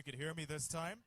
you could hear me this time.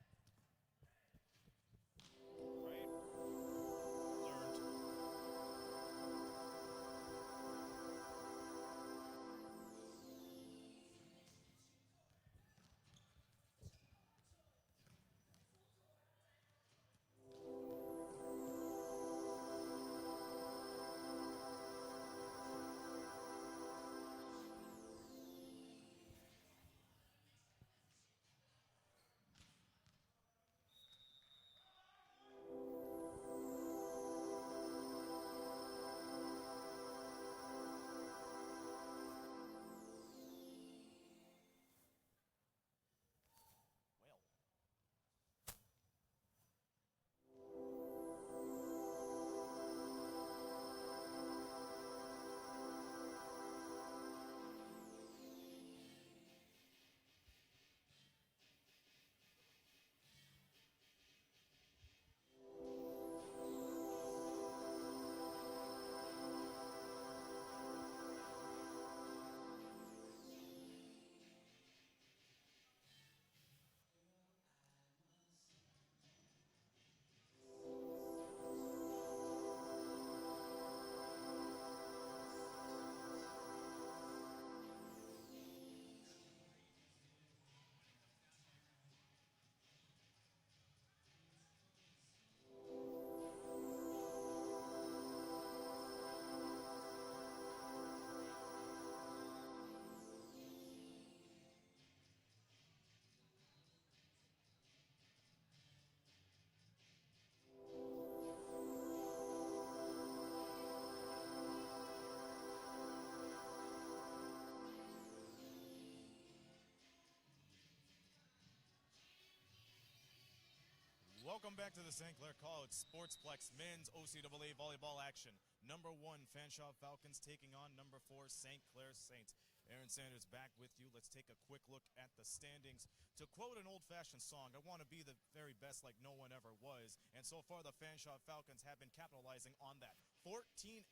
Welcome back to the St. Clair College Sportsplex men's OCAA volleyball action. Number 1, Fanshawe Falcons taking on number 4, St. Clair Saints. Aaron Sanders back with you. Let's take a quick look at the standings. To quote an old-fashioned song, I want to be the very best like no one ever was. And so far, the Fanshawe Falcons have been capitalizing on that. 14-0,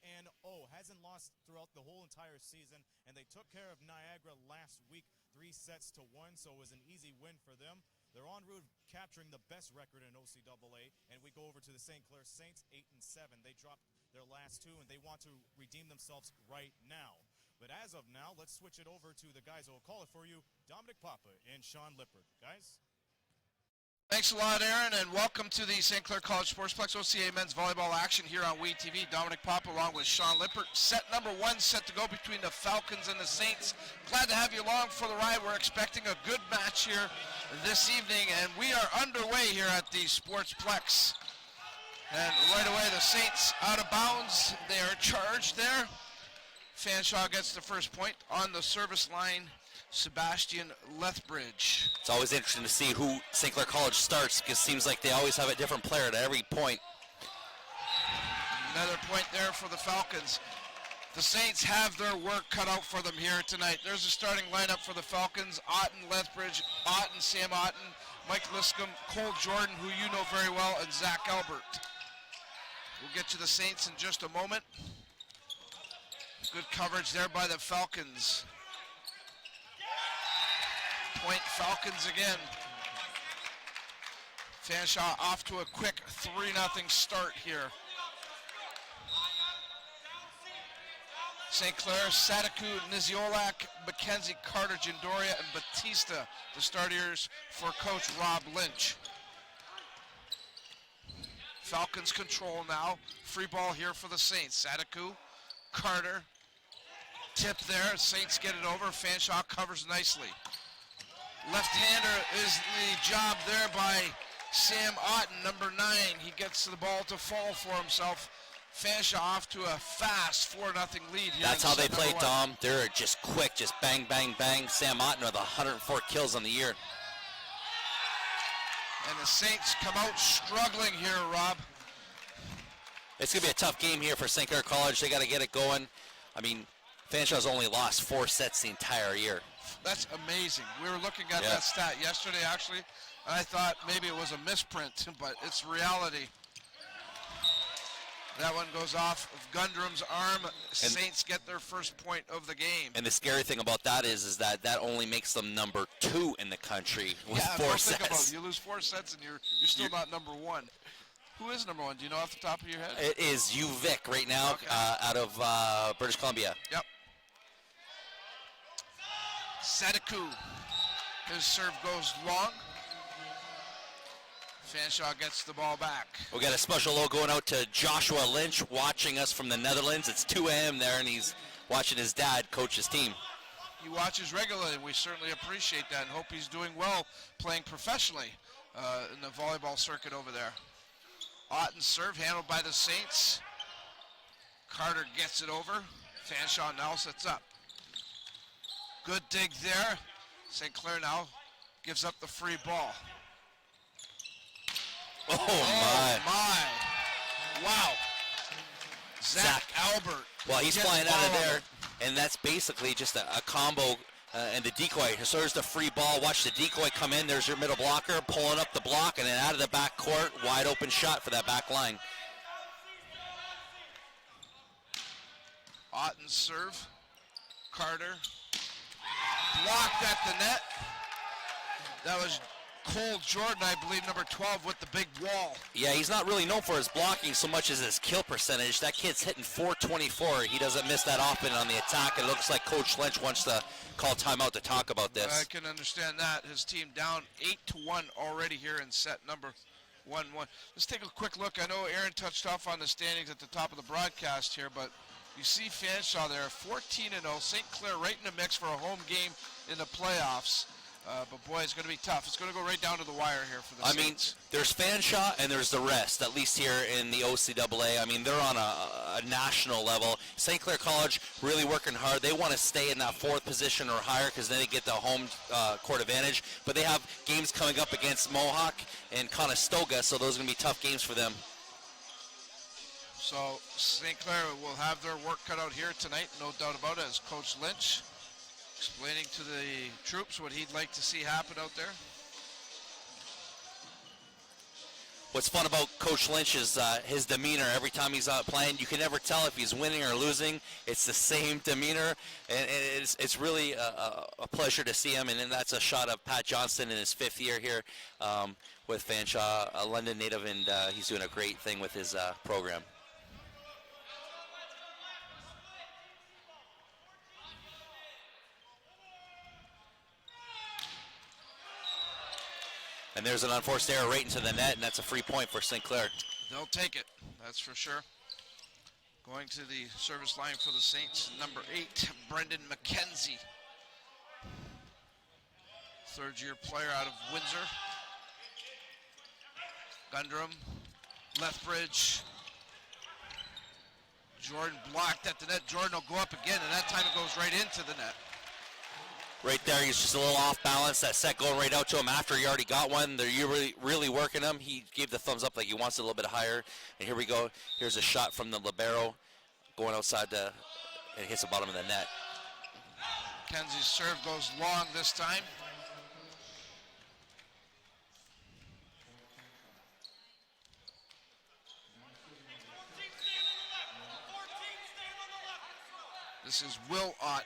hasn't lost throughout the whole entire season. And they took care of Niagara last week, 3-1, so it was an easy win for them. They're en route capturing the best record in OCAA, and we go over to the St. Clair Saints, 8-7. They dropped their last 2, and they want to redeem themselves right now. But as of now, let's switch it over to the guys who will call it for you, Dominic Papa and Sean Lippert. Guys? Thanks a lot, Aaron, and welcome to the St. Clair College Sportsplex OCAA men's volleyball action here on WE TV. Dominic Papa along with Sean Lippert. Set number 1 set to go between the Falcons and the Saints. Glad to have you along for the ride. We're expecting a good match here this evening, and we are underway here at the Sportsplex. And right away, the Saints out of bounds. They are charged there. Fanshawe gets the first point on the service line. Sebastian Lethbridge. It's always interesting to see who St. Clair College starts, because it seems like they always have a different player at every point. Another point there for the Falcons. The Saints have their work cut out for them here tonight. There's a starting lineup for the Falcons. Otten, Lethbridge, Otten, Sam Otten, Mike Liscombe, Cole Jordan, who you know very well, and Zach Albert. We'll get to the Saints in just a moment. Good coverage there by the Falcons. Point Falcons again. Fanshawe off to a quick 3-0 start here. St. Clair, Sadaku, Niziolak, Mackenzie, Carter, Jindoria, and Batista, the starters for Coach Rob Lynch. Falcons control now. Free ball here for the Saints. Sadaku, Carter, tip there. Saints get it over. Fanshawe covers nicely. Left-hander is the job there by Sam Otten, number 9. He gets the ball to fall for himself. Fanshawe off to a fast 4-0 lead here. That's how they play, Dom. They're just quick, just bang, bang, bang. Sam Otten with 104 kills on the year. And the Saints come out struggling here, Rob. It's going to be a tough game here for St. Clair College. They got to get it going. I mean, Fanshawe's only lost 4 sets the entire year. That's amazing. We were looking at that stat yesterday, actually, and I thought maybe it was a misprint, but it's reality. That one goes off of Gundrum's arm. Saints get their first point of the game. And the scary thing about that is that only makes them number 2 in the country with 4 don't sets. Think about it. You lose 4 sets and you're still not number 1. Who is number 1? Do you know off the top of your head? It is UVic right now, Okay. out of British Columbia. Yep. Sadiku. His serve goes long. Fanshawe gets the ball back. We got a special hello going out to Joshua Lynch watching us from the Netherlands. It's 2 a.m. there, and he's watching his dad coach his team. He watches regularly, and we certainly appreciate that and hope he's doing well playing professionally in the volleyball circuit over there. Otten's serve handled by the Saints. Carter gets it over. Fanshawe now sets up. Good dig there. St. Clair now gives up the free ball. Oh my. Wow. Zach Albert. Well, he's gets flying the out of ball. there, and that's basically just a combo and the decoy. So there's the free ball. Watch the decoy come in. There's your middle blocker pulling up the block, and then out of the back court, wide open shot for that back line. Otten's serve. Carter. Blocked at the net. That was Cole Jordan, I believe, number 12 with the big wall. Yeah, he's not really known for his blocking so much as his kill percentage. That kid's hitting .424. He doesn't miss that often on the attack. It looks like Coach Lynch wants to call timeout to talk about this. I can understand that. His team down 8-1 already here in set number 1-1. Let's take a quick look. I know Aaron touched off on the standings at the top of the broadcast here, but you see Fanshawe there, 14-0. St. Clair right in the mix for a home game in the playoffs. But boy, it's going to be tough. It's going to go right down to the wire here for the Saints. There's Fanshawe and there's the rest, at least here in the OCAA. I mean, they're on a national level. St. Clair College really working hard. They want to stay in that 4th position or higher because then they get the home court advantage. But they have games coming up against Mohawk and Conestoga, so those are going to be tough games for them. So St. Clair will have their work cut out here tonight, no doubt about it, as Coach Lynch explaining to the troops what he'd like to see happen out there. What's fun about Coach Lynch is his demeanor. Every time he's out playing, you can never tell if he's winning or losing. It's the same demeanor, and it's really a pleasure to see him. And then that's a shot of Pat Johnston in his 5th year here with Fanshawe, a London native, and he's doing a great thing with his program. And there's an unforced error right into the net, and that's a free point for St. Clair. They'll take it, that's for sure. Going to the service line for the Saints, number 8, Brendan McKenzie. 3rd-year player out of Windsor. Gundrum, Lethbridge. Jordan blocked at the net. Jordan will go up again, and that time it goes right into the net. Right there, he's just a little off balance. That set going right out to him after he already got one. They're really working him. He gave the thumbs up like he wants it a little bit higher. And here we go. Here's a shot from the libero going outside and it hits the bottom of the net. Kenzie's serve goes long this time. This is Will Otten.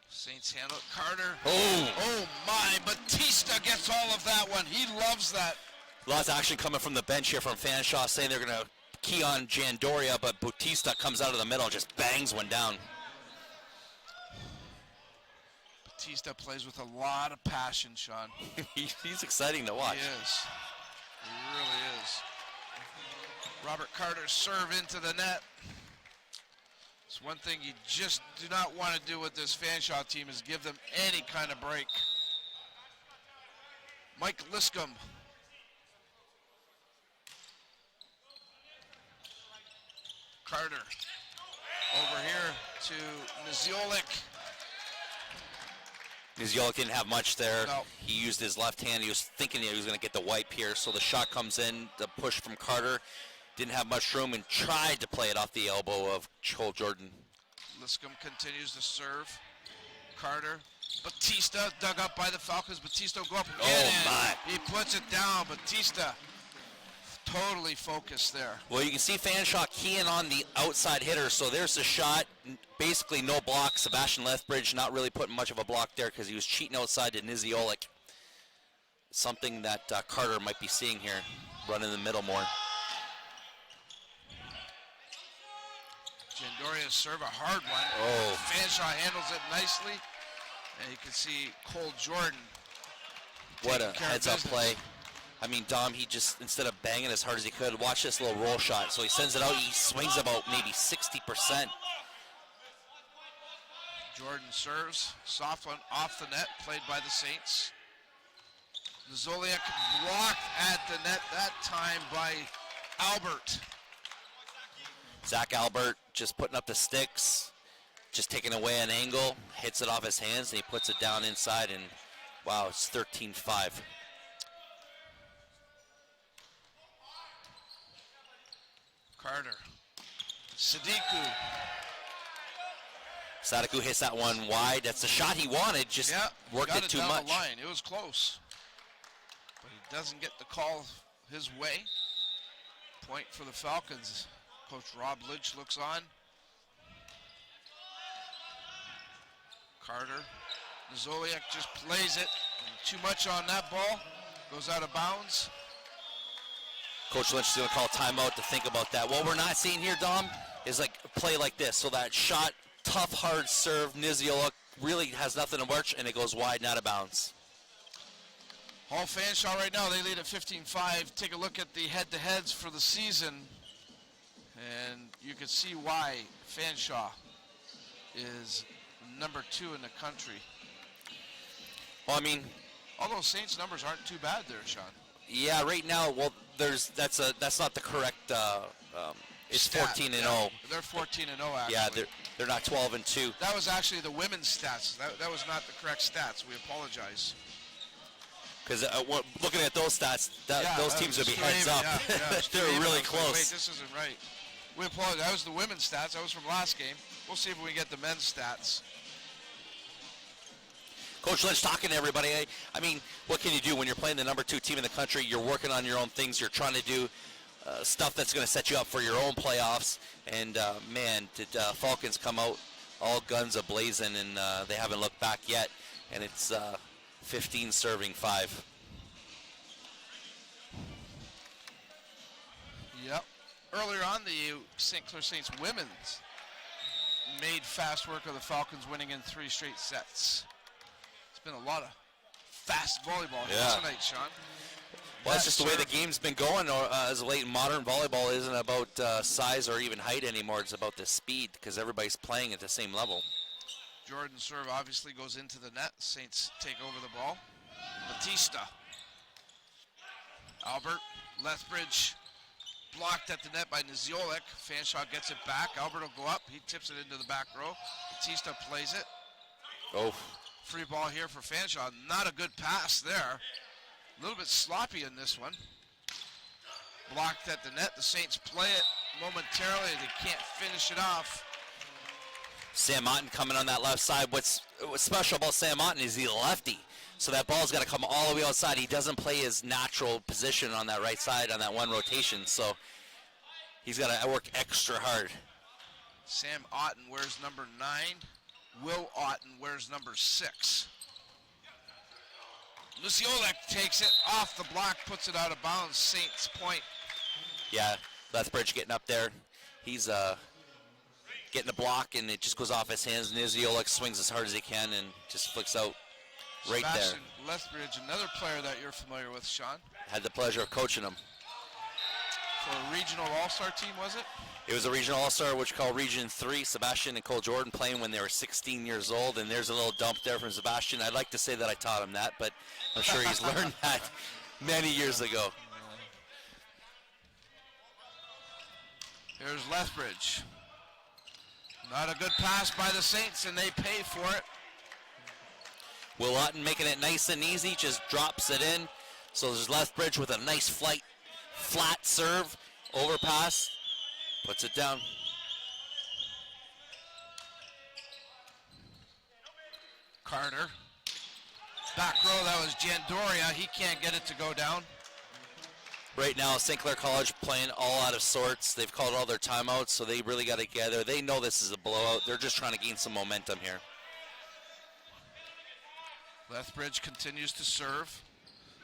Saints handle it. Carter. Oh my, Batista gets all of that one. He loves that. Lots of action coming from the bench here from Fanshawe saying they're going to key on Jandoria, but Batista comes out of the middle and just bangs one down. Batista plays with a lot of passion, Sean. He's exciting to watch. He is. He really is. Robert Carter's serve into the net. It's one thing you just do not want to do with this Fanshawe team is give them any kind of break. Mike Liscombe. Carter over here to Niziolik. Niziolik didn't have much there. No. He used his left hand. He was thinking he was going to get the wipe here, so the shot comes in, the push from Carter. Didn't have much room and tried to play it off the elbow of Cole Jordan. Liscombe continues to serve. Carter Batista dug up by the Falcons. Batista will go up again. Oh, my. He puts it down. Batista totally focused there. Well, you can see Fanshawe keying on the outside hitter, so there's the shot. Basically no block. Sebastian Lethbridge not really putting much of a block there because he was cheating outside to Niziolik. Something that Carter might be seeing here. Run in the middle more. Jandoria's serve, a hard one. Oh. Fanshawe handles it nicely. And you can see Cole Jordan. What a taking care of heads-up business. play. I mean, Dom, he just, instead of banging as hard as he could, watch this little roll shot. So he sends it out, he swings about maybe 60%. Jordan serves, soft one off the net, played by the Saints. Zoliak blocked at the net that time by Albert. Zach Albert just putting up the sticks, just taking away an angle, hits it off his hands, and he puts it down inside, and wow, it's 13-5. Carter. Sadiku. Sadiku hits that one wide. That's the shot he wanted, just worked got it too down much. The line. It was close. But he doesn't get the call his way. Point for the Falcons. Coach Rob Lynch looks on. Carter. Zoliak just plays it. Too much on that ball. Goes out of bounds. Coach Lynch is going to call timeout to think about that. What we're not seeing here, Dom, is like a play like this. So that shot, tough, hard serve, Niziola really has nothing to watch, and it goes wide and out of bounds. All Fanshawe right now, they lead at 15-5. Take a look at the head-to-heads for the season, and you can see why Fanshawe is number 2 in the country. Well, I mean, all those Saints numbers aren't too bad there, Sean. Yeah, right now, well, that's not the correct. It's 14-0. They're 14-0 actually. Yeah, they're not 12-2. That was actually the women's stats. That was not the correct stats. We apologize. Because looking at those stats, those teams would be heads up. They're really close. Wait, this isn't right. We apologize. That was the women's stats. That was from last game. We'll see if we can get the men's stats. Coach Lynch talking to everybody. I mean, what can you do when you're playing the number 2 team in the country? You're working on your own things. You're trying to do stuff that's going to set you up for your own playoffs. And, man, did Falcons come out all guns a-blazing, and they haven't looked back yet. And it's 15-5. Yep. Earlier on, the St. Clair Saints women's made fast work of the Falcons, winning in 3 straight sets. Been a lot of fast volleyball here tonight, Sean. Well, that's just the way the game's been going as of late. Modern volleyball isn't about size or even height anymore. It's about the speed because everybody's playing at the same level. Jordan's serve obviously goes into the net. Saints take over the ball. Batista. Albert. Lethbridge blocked at the net by Niziolik. Fanshawe gets it back. Albert will go up. He tips it into the back row. Batista plays it. Oh. Free ball here for Fanshawe. Not a good pass there. A little bit sloppy in this one. Blocked at the net. The Saints play it momentarily. They can't finish it off. Sam Otten coming on that left side. What's special about Sam Otten is he's a lefty. So that ball's got to come all the way outside. He doesn't play his natural position on that right side on that one rotation. So he's got to work extra hard. Sam Otten wears number 9. Will Otten wears number 6. Luciolek takes it off the block, puts it out of bounds. Saints point. Yeah, Lethbridge getting up there. He's getting the block, and it just goes off his hands. Niziolek swings as hard as he can and just flicks out right Sebastian there. Lethbridge, another player that you're familiar with, Sean. Had the pleasure of coaching him. For a regional all-star team, was it? It was a regional all-star, which we call Region 3. Sebastian and Cole Jordan playing when they were 16 years old, and there's a little dump there from Sebastian. I'd like to say that I taught him that, but I'm sure he's learned that many years ago. Here's Lethbridge. Not a good pass by the Saints, and they pay for it. Will Otten making it nice and easy, just drops it in. So there's Lethbridge with a nice flat serve, overpass, puts it down. Carter Back row, that was Jandoria. He can't get it to go down. Right now, St. Clair College playing all out of sorts. They've called all their timeouts, so they really got to get together. They know this is a blowout. They're just trying to gain some momentum here. Lethbridge continues to serve.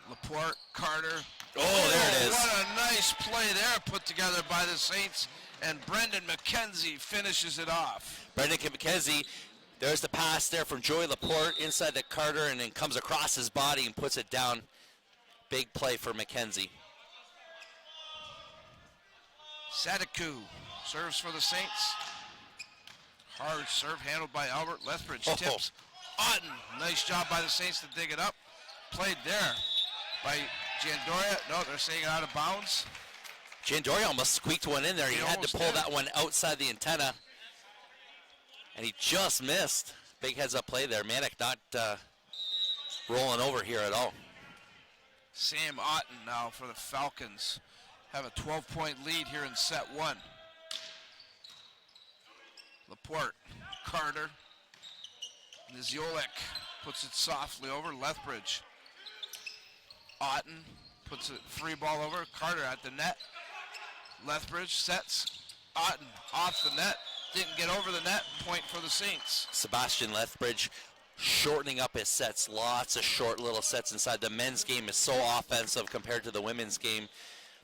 Laporte, Carter. Oh, there it is. What a nice play there put together by the Saints. And Brendan McKenzie finishes it off. Brendan McKenzie, there's the pass there from Joey Laporte inside the Carter, and then comes across his body and puts it down. Big play for McKenzie. Sadiku serves for the Saints. Hard serve handled by Albert. Lethbridge tips. Otten, nice job by the Saints to dig it up. Played there by Jandoria. No, they're saying out of bounds. Jandoria almost squeaked one in there. He had to pull that one outside the antenna. And he just missed. Big heads up play there. Manic not rolling over here at all. Sam Otten now for the Falcons. Have a 12-point lead here in set one. Laporte, Carter, Niziolek puts it softly over. Lethbridge. Otten puts it free ball over. Carter at the net. Lethbridge sets. Otten off the net. Didn't get over the net. Point for the Saints. Sebastian Lethbridge shortening up his sets. Lots of short little sets inside. The men's game is so offensive compared to the women's game.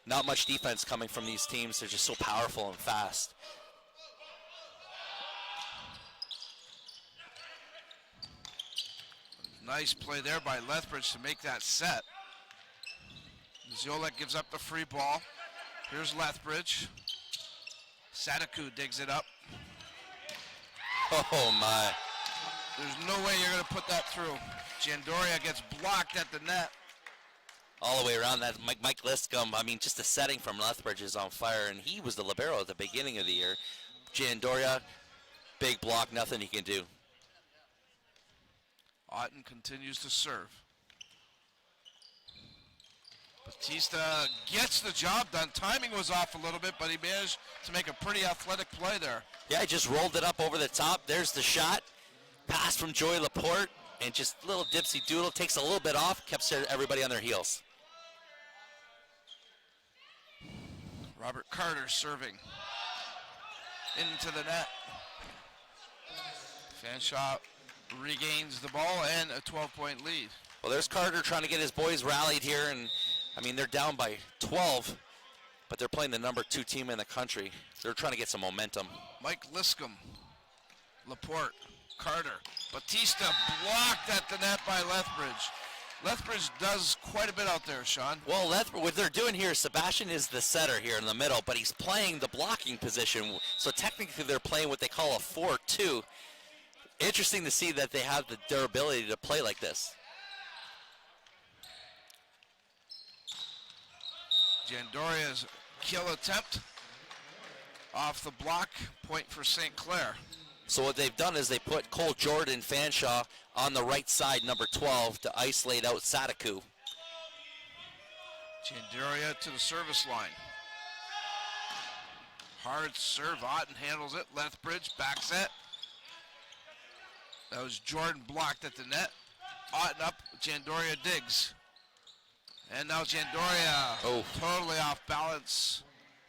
Not much defense coming from these teams. They're just so powerful and fast. Nice play there by Lethbridge to make that set. Ziolek gives up the free ball. Here's Lethbridge. Sadiku digs it up. Oh my. There's no way you're going to put that through. Jandoria gets blocked at the net. All the way around that. Mike Liscombe, I mean, just the setting from Lethbridge is on fire, and he was the libero at the beginning of the year. Jandoria, big block, nothing he can do. Otten continues to serve. Batista gets the job done. Timing was off a little bit, but he managed to make a pretty athletic play there. Yeah, he just rolled it up over the top. There's the shot. Pass from Joey Laporte, and just little dipsy doodle. Takes a little bit off, kept everybody on their heels. Robert Carter serving into the net. Fanshawe regains the ball and a 12-point lead. Well, there's Carter trying to get his boys rallied here, and I mean, they're down by 12, but they're playing the number 2 team in the country. They're trying to get some momentum. Mike Liscombe, Laporte, Carter, Batista blocked at the net by Lethbridge. Lethbridge does quite a bit out there, Sean. Well, what they're doing here, Sebastian is the setter here in the middle, but he's playing the blocking position. So technically they're playing what they call a 4-2. Interesting to see that they have the durability to play like this. Jandoria's kill attempt off the block, point for St. Clair. So what they've done is they put Cole Jordan Fanshawe on the right side, number 12, to isolate out Sadiku. Jandoria to the service line. Hard serve, Otten handles it. Lethbridge back set. That was Jordan blocked at the net. Otten up, Jandoria digs. And now Jandoria totally off balance.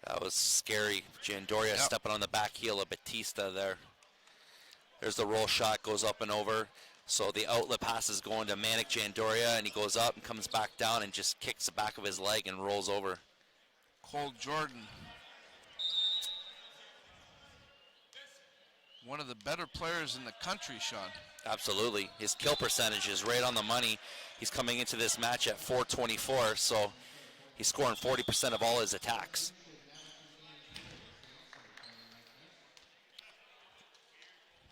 That was scary. Jandoria stepping on the back heel of Batista there. There's the roll shot, goes up and over. So the outlet pass is going to Manic Jandoria, and he goes up and comes back down and just kicks the back of his leg and rolls over. Cole Jordan. One of the better players in the country, Sean. Absolutely. His kill percentage is right on the money. He's coming into this match at .424, so he's scoring 40% of all his attacks.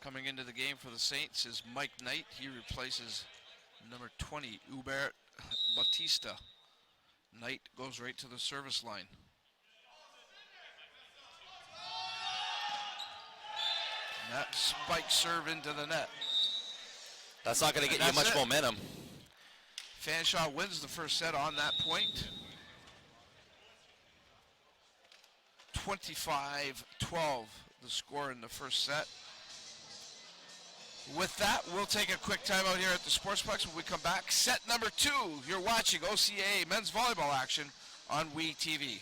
Coming into the game for the Saints is Mike Knight. He replaces number 20, Hubert Batista. Knight goes right to the service line. And that spike serve into the net. That's not going to get you much momentum. Fanshawe wins the first set on that point. 25-12, the score in the first set. With that, we'll take a quick timeout here at the Sportsplex. When we come back, set number 2. You're watching OCAA men's volleyball action on WeTV.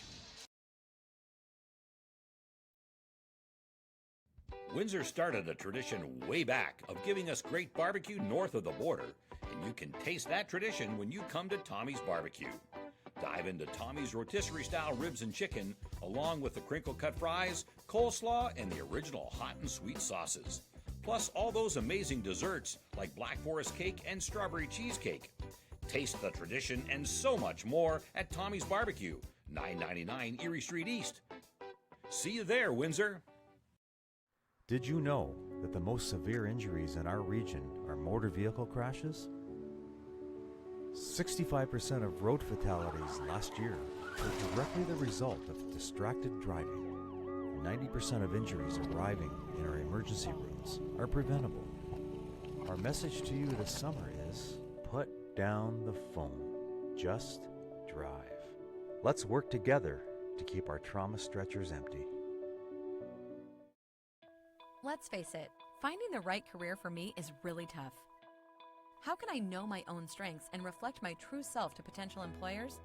Windsor started a tradition way back of giving us great barbecue north of the border, and you can taste that tradition when you come to Tommy's Barbecue. Dive into Tommy's rotisserie-style ribs and chicken, along with the crinkle-cut fries, coleslaw, and the original hot and sweet sauces. Plus all those amazing desserts like Black Forest cake and strawberry cheesecake. Taste the tradition and so much more at Tommy's Barbecue, 999 Erie Street East. See you there, Windsor. Did you know that the most severe injuries in our region are motor vehicle crashes? 65% of road fatalities last year were directly the result of distracted driving. 90% of injuries arriving in our emergency rooms are preventable. Our message to you this summer is, put down the phone. Just drive. Let's work together to keep our trauma stretchers empty. Let's face it, finding the right career for me is really tough. How can I know my own strengths and reflect my true self to potential employers?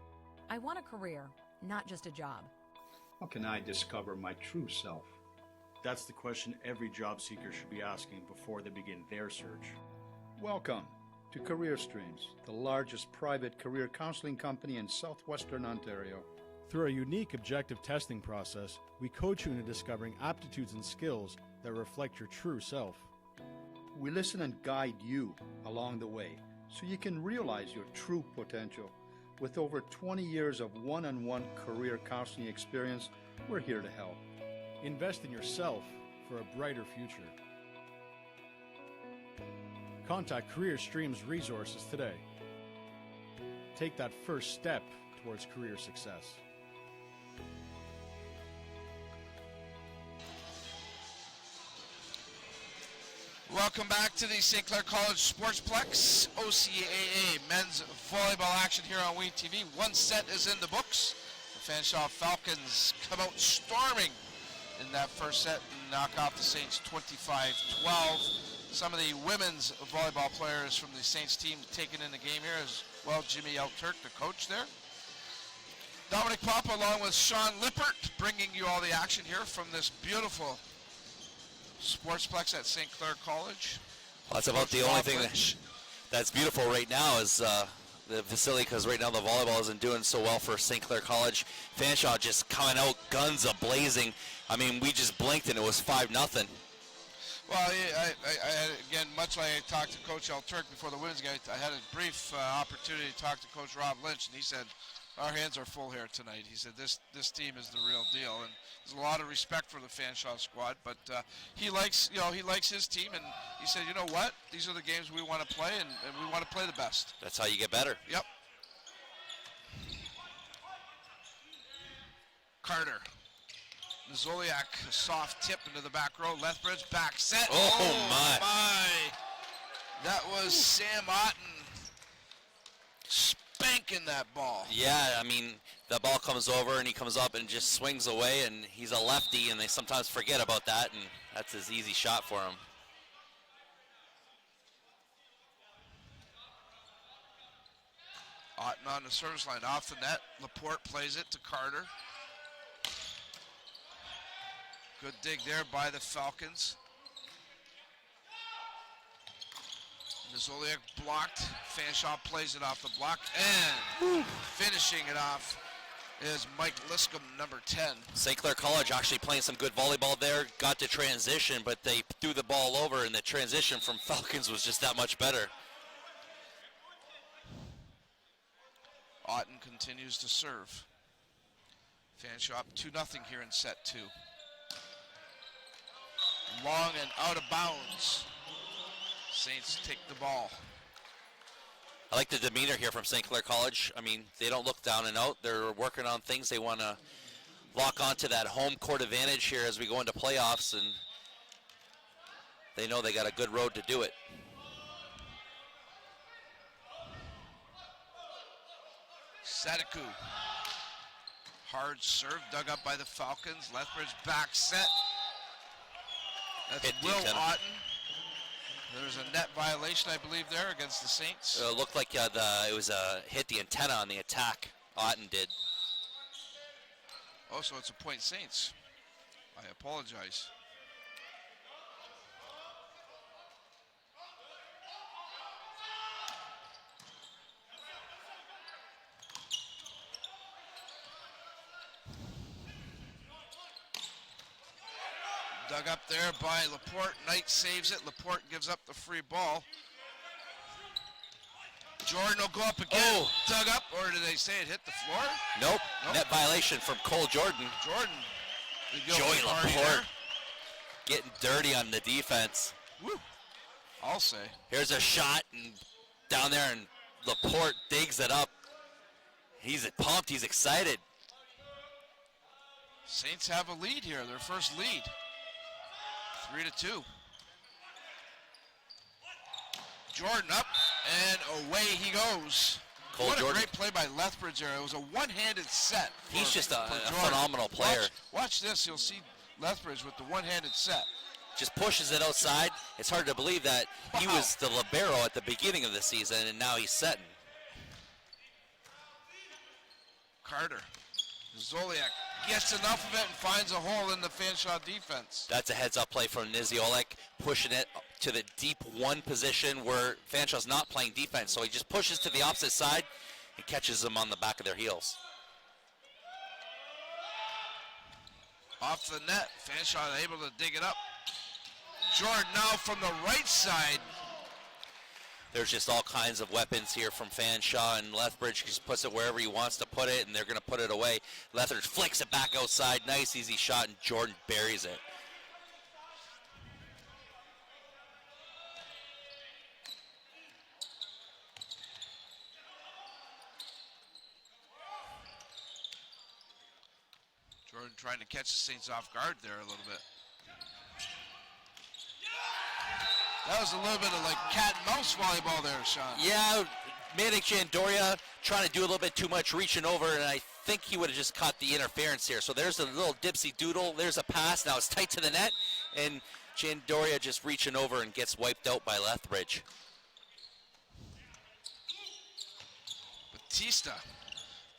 I want a career, not just a job. How can I discover my true self? That's the question every job seeker should be asking before they begin their search. Welcome to Career Streams, the largest private career counseling company in southwestern Ontario. Through a unique objective testing process, we coach you into discovering aptitudes and skills that reflect your true self. We listen and guide you along the way so you can realize your true potential. With over 20 years of one-on-one career counseling experience, we're here to help. Invest in yourself for a brighter future. Contact Career Streams Resources today. Take that first step towards career success. Welcome back to the St. Clair College Sportsplex OCAA men's volleyball action here on WeTV. One set is in the books. The Fanshawe Falcons come out storming in that first set and knock off the Saints 25-12. Some of the women's volleyball players from the Saints team taken in the game here as well. Jimmy Elturk, the coach there. Dominic Papa along with Sean Lippert bringing you all the action here from this beautiful Sportsplex at St. Clair College. Well, that's about the only thing that's beautiful right now is the facility, because right now the volleyball isn't doing so well for St. Clair College. Fanshawe just coming out guns a-blazing. I mean, we just blinked and it was 5-0. Well, I again, much like I talked to Coach Elturk before the women's game, I had a brief opportunity to talk to Coach Rob Lynch, and he said, our hands are full here tonight. He said this team is the real deal, and there's a lot of respect for the Fanshawe squad. But he likes his team, and he said, you know what? These are the games we want to play, and we want to play the best. That's how you get better. Yep. Carter. Nazoliak, a soft tip into the back row. Lethbridge back set. Oh my. That was Sam Otten spanking that ball. Yeah, I mean, the ball comes over and he comes up and just swings away, and he's a lefty, and they sometimes forget about that, and that's his easy shot for him. Otten on the service line, off the net. Laporte plays it to Carter. Good dig there by the Falcons. Nazoliak blocked. Fanshawe plays it off the block, and finishing it off is Mike Liscombe, number 10. St. Clair College actually playing some good volleyball there. Got to transition, but they threw the ball over, and the transition from Falcons was just that much better. Otten continues to serve. Fanshawe up 2-0 here in set 2. Long and out of bounds. Saints take the ball. I like the demeanor here from St. Clair College. I mean, they don't look down and out. They're working on things. They want to lock onto that home court advantage here as we go into playoffs, and they know they got a good road to do it. Sadiku. Hard serve dug up by the Falcons. Lethbridge back set. That's Hit Will deep, Otten. There's a net violation, I believe, there against the Saints. It looked like it was hit the antenna on the attack. Otten did. Oh, so it's a point Saints. I apologize. Dug up there by Laporte. Knight saves it. Laporte gives up the free ball. Jordan will go up again. Oh. Dug up, or did they say it hit the floor? Nope. Nope. Net violation from Cole Jordan. Jordan. Joey Laporte getting dirty on the defense. Woo. I'll say. Here's a shot and down there, and Laporte digs it up. He's pumped. He's excited. Saints have a lead here, their first lead. 3-2. Jordan up, and away he goes. Cole What a Jordan. great play by Lethbridge there. It was a one-handed set. He's just a Jordan. phenomenal player. Watch this. You'll see Lethbridge with the one-handed set. Just pushes it outside. It's hard to believe that he was the libero at the beginning of the season, and now he's setting. Carter. Zoliak gets enough of it and finds a hole in the Fanshawe defense. That's a heads-up play from Niziolek, pushing it to the deep one position where Fanshawe's not playing defense. So he just pushes to the opposite side and catches them on the back of their heels. Off the net, Fanshawe able to dig it up. Jordan now from the right side. There's just all kinds of weapons here from Fanshawe, and Lethbridge just puts it wherever he wants to put it, and they're going to put it away. Lethbridge flicks it back outside. Nice, easy shot, and Jordan buries it. Jordan trying to catch the Saints off guard there a little bit. That was a little bit of like cat and mouse volleyball there, Sean. Yeah, Manic Jandoria trying to do a little bit too much, reaching over, and I think he would have just caught the interference here. So there's a little dipsy doodle. There's a pass. Now it's tight to the net, and Jandoria just reaching over and gets wiped out by Lethbridge. Batista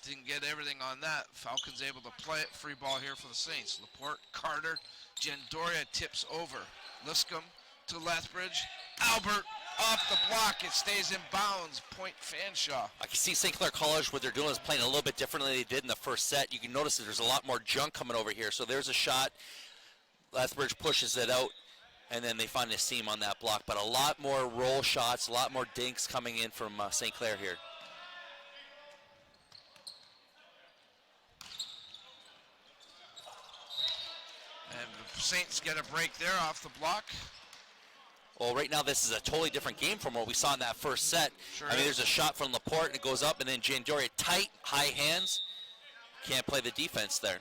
didn't get everything on that. Falcons able to play it. Free ball here for the Saints. Laporte, Carter, Jandoria tips over. Liscombe to Lethbridge. Albert off the block. It stays in bounds. Point Fanshawe. I can see St. Clair College, what they're doing is playing a little bit differently than they did in the first set. You can notice that there's a lot more junk coming over here. So there's a shot. Lethbridge pushes it out, and then they find a seam on that block. But a lot more roll shots, a lot more dinks coming in from St. Clair here. And the Saints get a break there off the block. Well, right now this is a totally different game from what we saw in that first set. Sure I mean, is. there's a shot from Laporte, and it goes up, and then Jandoria tight, high hands. Can't play the defense there.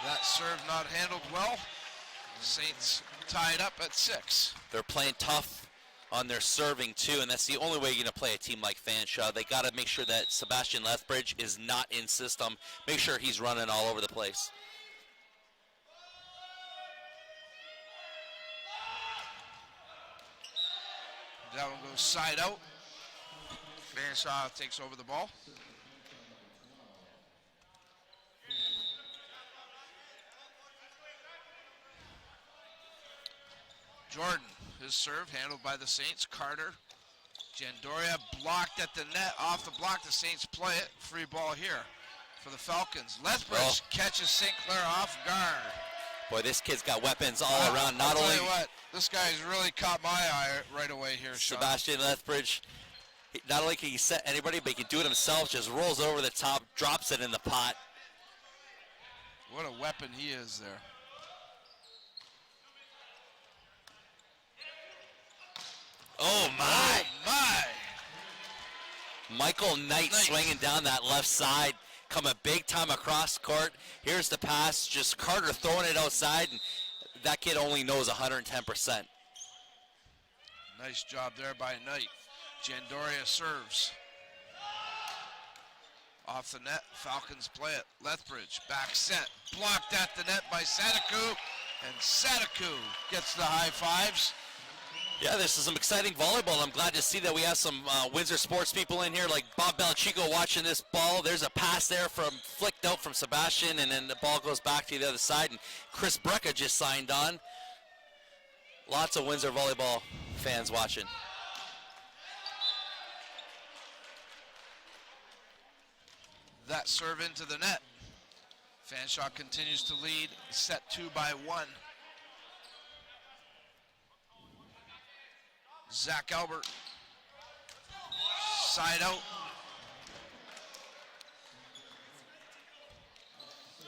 That serve not handled well. Saints tied up at 6. They're playing tough on their serving too, and that's the only way you're going to play a team like Fanshawe. They got to make sure that Sebastian Lethbridge is not in system. Make sure he's running all over the place. That one goes side out. Fanshawe takes over the ball. Jordan, his serve handled by the Saints. Carter, Jandoria blocked at the net. Off the block, the Saints play it. Free ball here for the Falcons. Lethbridge catches St. Clair off guard. Boy, this kid's got weapons all around. Not I'll only tell you what, this guy's really caught my eye right away here, Sean. Sebastian Lethbridge, not only can he set anybody, but he can do it himself. Just rolls over the top, drops it in the pot. What a weapon he is there. Oh my! My! Michael Knight swinging down that left side, coming big time across court. Here's the pass, just Carter throwing it outside, and that kid only knows 110%. Nice job there by Knight. Jandoria serves. Off the net, Falcons play it. Lethbridge, back set, blocked at the net by Sadaku, and Sadaku gets the high fives. Yeah, this is some exciting volleyball. I'm glad to see that we have some Windsor sports people in here, like Bob Belichico watching this ball. There's a pass there flicked out from Sebastian, and then the ball goes back to the other side, and Chris Brecka just signed on. Lots of Windsor volleyball fans watching. That serve into the net. Fanshawe continues to lead set 2 by 1. Zach Albert, side out.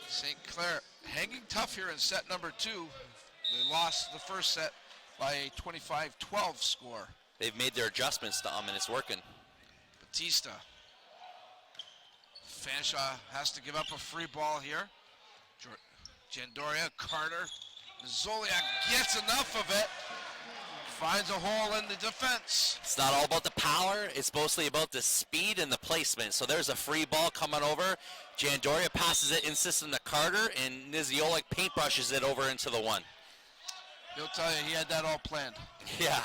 St. Clair hanging tough here in set number 2. They lost the first set by a 25-12 score. They've made their adjustments, Dom, and it's working. Batista. Fanshawe has to give up a free ball here. Jandoria, Carter, Zoliak gets enough of it. Finds a hole in the defense. It's not all about the power. It's mostly about the speed and the placement. So there's a free ball coming over. Jandoria passes it insistent to Carter, and Niziolik paintbrushes it over into the one. He'll tell you he had that all planned. Yeah.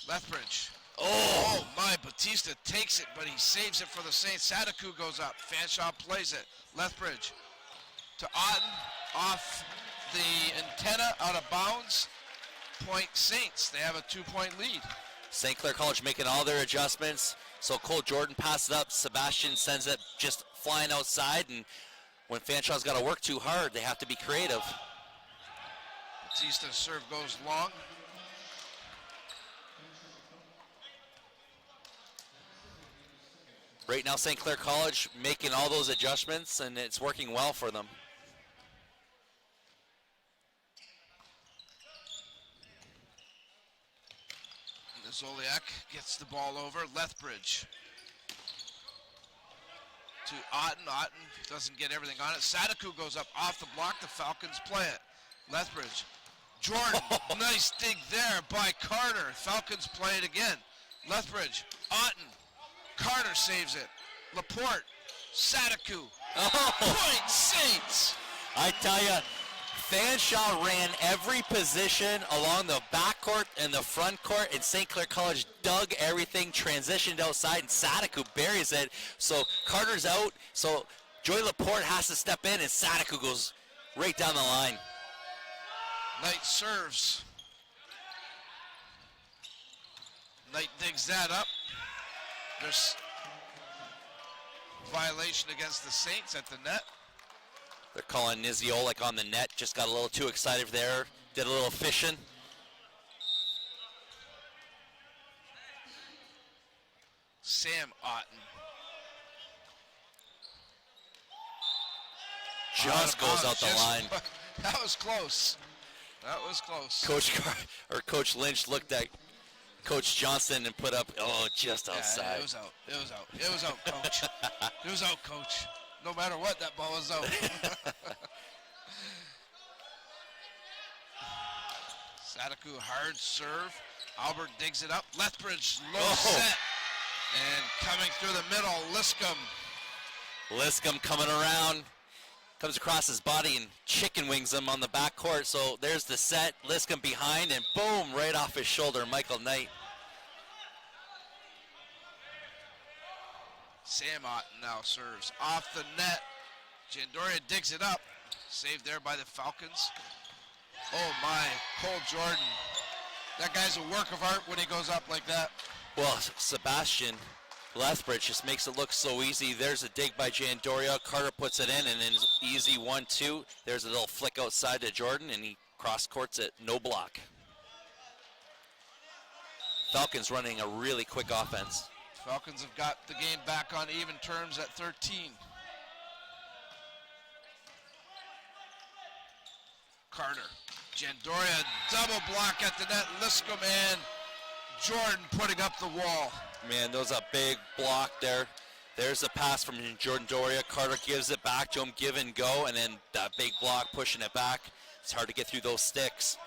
Lethbridge. Oh my, Batista takes it, but he saves it for the Saints. Sadaku goes up. Fanshawe plays it. Lethbridge to Otten, off the antenna, out of bounds. Point Saints. They have a 2-point lead. St. Clair College making all their adjustments. So Cole Jordan passes it up. Sebastian sends it just flying outside. And when Fanshawe's got to work too hard, they have to be creative. Batista's serve goes long. Right now, St. Clair College making all those adjustments, and it's working well for them. Zoliak gets the ball over. Lethbridge to Otten. Otten doesn't get everything on it. Sadaku goes up off the block. The Falcons play it. Lethbridge. Jordan, nice dig there by Carter. Falcons play it again. Lethbridge, Otten. Carter saves it. Laporte, Sadaku. Point Saints. I tell you, Fanshawe ran every position along the backcourt and the front court, and St. Clair College dug everything, transitioned outside, and Sadaku buries it. So Carter's out, so Joy Laporte has to step in, and Sadaku goes right down the line. Knight serves. Knight digs that up. There's violation against the Saints at the net. They're calling Niziolik on the net. Just got a little too excited there. Did a little fishing. Sam Otten. Just goes out the line. That was close. That was close. Coach Lynch looked at Coach Johnson and put up, just outside. Yeah, it was out. It was out. It was out, Coach. It was out, Coach. No matter what, that ball was out. Sadaku, hard serve. Albert digs it up. Lethbridge, low set. And coming through the middle, Liscombe. Liscombe coming around. Comes across his body and chicken wings him on the back court. So there's the set. Liscombe behind, and boom, right off his shoulder, Michael Knight. Sam Otten now serves off the net. Jandoria digs it up. Saved there by the Falcons. Oh my, Cole Jordan. That guy's a work of art when he goes up like that. Well, Sebastian Lethbridge just makes it look so easy. There's a dig by Jandoria. Carter puts it in, and then easy 1-2. There's a little flick outside to Jordan, and he cross-courts it, no block. Falcons running a really quick offense. Falcons have got the game back on even terms at 13. Carter. Jandoria double block at the net. Liscombe and Jordan putting up the wall. Man, those a big block there. There's a pass from Jordan Doria. Carter gives it back to him, give and go, and then that big block pushing it back. It's hard to get through those sticks.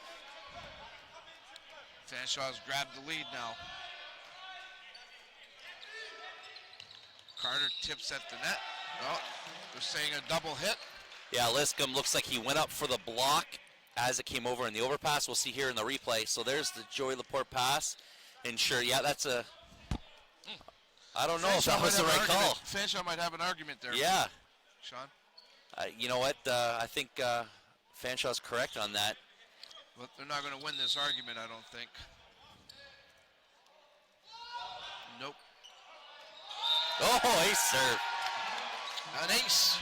Fanshaw's grabbed the lead now. Carter tips at the net. Oh, they're saying a double hit. Yeah, Liscombe looks like he went up for the block as it came over in the overpass. We'll see here in the replay. So there's the Joey Laporte pass. And sure, yeah, that's a... I don't know if that was the right call. Fanshawe might have an argument there. Yeah. Sean? You know what? I think Fanshawe's correct on that. But they're not going to win this argument, I don't think. Nope. Oh, ace serve. An ace.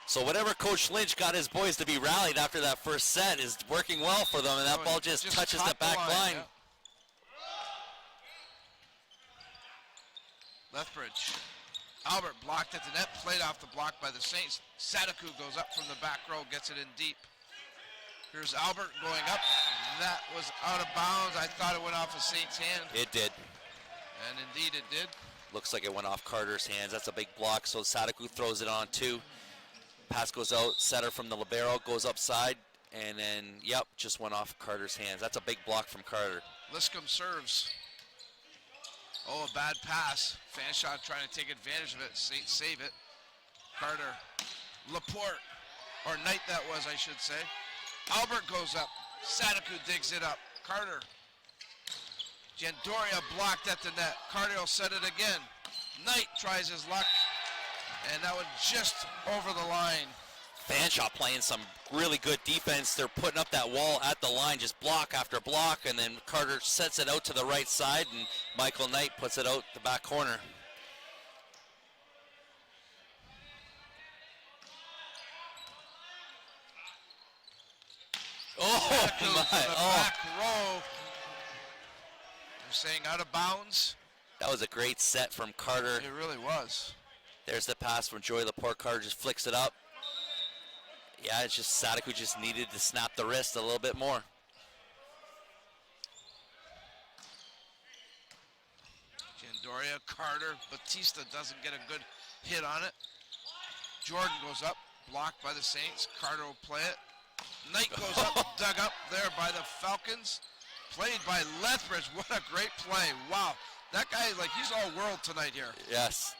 So whatever Coach Lynch got his boys to be rallied after that first set is working well for them, and that ball just touches the back line. Yeah. Lethbridge. Albert blocked at the net, played off the block by the Saints. Sadaku goes up from the back row, gets it in deep. Here's Albert going up. That was out of bounds. I thought it went off a Saints' hand. It did. And indeed it did. Looks like it went off Carter's hands. That's a big block, so Sadaku throws it on too. Pass goes out, setter from the libero goes upside, and then, yep, just went off Carter's hands. That's a big block from Carter. Liscombe serves. Oh, a bad pass. Fanshawe trying to take advantage of it. Saints save it. Carter. Laporte. Or Knight that was, I should say. Albert goes up. Sadaku digs it up. Carter. Jandoria blocked at the net. Carter will set it again. Knight tries his luck. And that one just over the line. Fanshawe playing some really good defense. They're putting up that wall at the line, just block after block, and then Carter sets it out to the right side, and Michael Knight puts it out the back corner. Oh, my. Back row. They're saying out of bounds. That was a great set from Carter. It really was. There's the pass from Joey Laporte. Carter just flicks it up. Yeah, it's just Sadaku just needed to snap the wrist a little bit more. Jandoria, Carter, Batista doesn't get a good hit on it. Jordan goes up, blocked by the Saints. Carter will play it. Knight goes up, dug up there by the Falcons. Played by Lethbridge. What a great play. Wow. That guy, like, he's all world tonight here. Yes.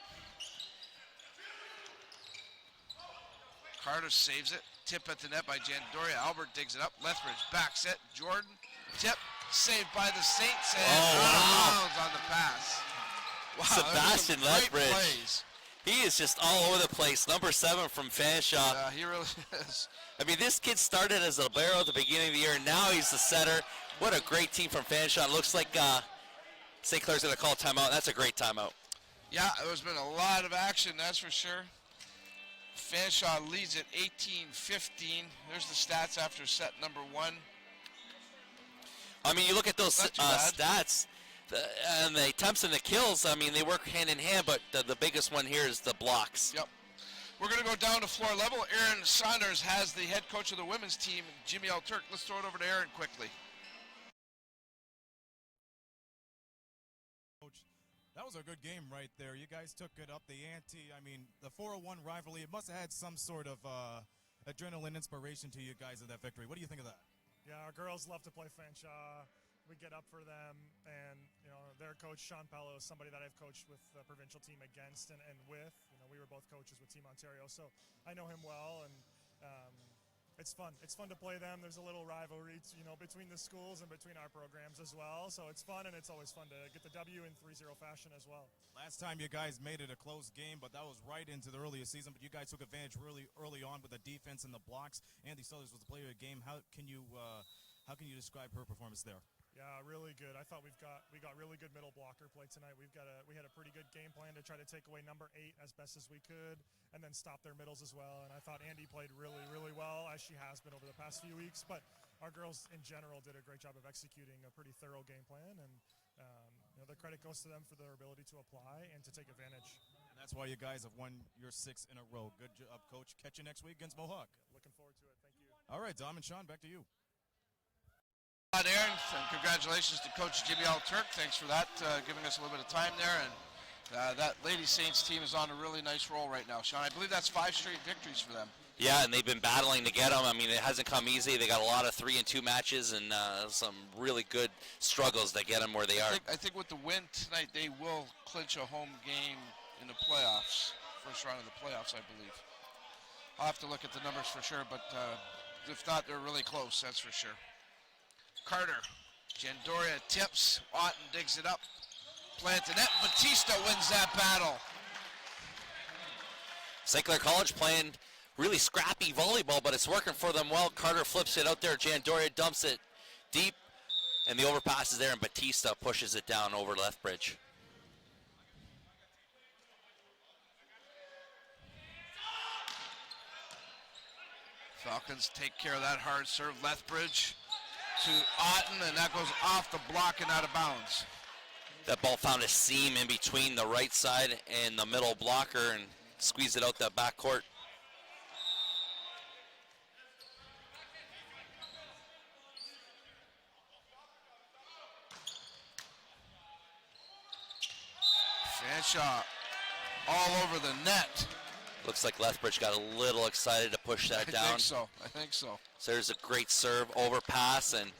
Carter saves it. Tip at the net by Jandoria. Albert digs it up. Lethbridge back set. Jordan. Tip. Saved by the Saints. And out of bounds on the pass. Wow, Sebastian Lethbridge. Plays. He is just all over the place. Number 7 from Fanshawe. Yeah, he really is. I mean, this kid started as a libero at the beginning of the year, and now he's the setter. What a great team from Fanshawe. Looks like St. Clair's going to call timeout. That's a great timeout. Yeah, there's been a lot of action, that's for sure. Fanshawe leads at 18-15. There's the stats after set number 1. I mean, you look at those stats, and the attempts and the kills, I mean, they work hand in hand, but the biggest one here is the blocks. Yep. We're going to go down to floor level. Aaron Saunders has the head coach of the women's team, Jimmy L. Turk. Let's throw it over to Aaron quickly. That was a good game right there. You guys took it up the ante. I mean, the 401 rivalry, it must have had some sort of adrenaline inspiration to you guys in that victory. What do you think of that? Yeah, our girls love to play Fanshawe. We get up for them, and you know, their coach Sean Pello is somebody that I've coached with the provincial team against and with. You know, we were both coaches with Team Ontario, so I know him well, and it's fun. It's fun to play them. There's a little rivalry, you know, between the schools and between our programs as well. So it's fun, and it's always fun to get the W in 3-0 fashion as well. Last time you guys made it a close game, but that was right into the earliest season. But you guys took advantage really early on with the defense and the blocks. Andy Sellers was the player of the game. How can you describe her performance there? Yeah, really good. I thought we got really good middle blocker play tonight. We had a pretty good game plan to try to take away number 8 as best as we could, and then stop their middles as well. And I thought Andy played really, really well, as she has been over the past few weeks. But our girls in general did a great job of executing a pretty thorough game plan, and you know, the credit goes to them for their ability to apply and to take advantage. And that's why you guys have won your 6th in a row. Good job, Coach. Catch you next week against Mohawk. Looking forward to it. Thank you. All right, Dom and Sean, back to you. Aaron, and congratulations to Coach Jimmy L. Turk. Thanks for that, giving us a little bit of time there. And that Lady Saints team is on a really nice roll right now, Sean. I believe that's 5 straight victories for them. Yeah, and they've been battling to get them. I mean, it hasn't come easy. They got a lot of 3 and 2 matches and some really good struggles that get them where they are. I think with the win tonight, they will clinch a home game in the playoffs, first round of the playoffs, I believe. I'll have to look at the numbers for sure, but if not, they're really close, that's for sure. Carter, Jandoria tips, Otten digs it up, plant the net, Batista wins that battle. St. Clair College playing really scrappy volleyball, but it's working for them well. Carter flips it out there, Jandoria dumps it deep, and the overpass is there, and Batista pushes it down over Lethbridge. Falcons take care of that hard serve. Lethbridge to Otten, and that goes off the block and out of bounds. That ball found a seam in between the right side and the middle blocker and squeezed it out that back court. Fanshawe all over the net. Looks like Lethbridge got a little excited to push that down. I think so. So there's a great serve, overpass, and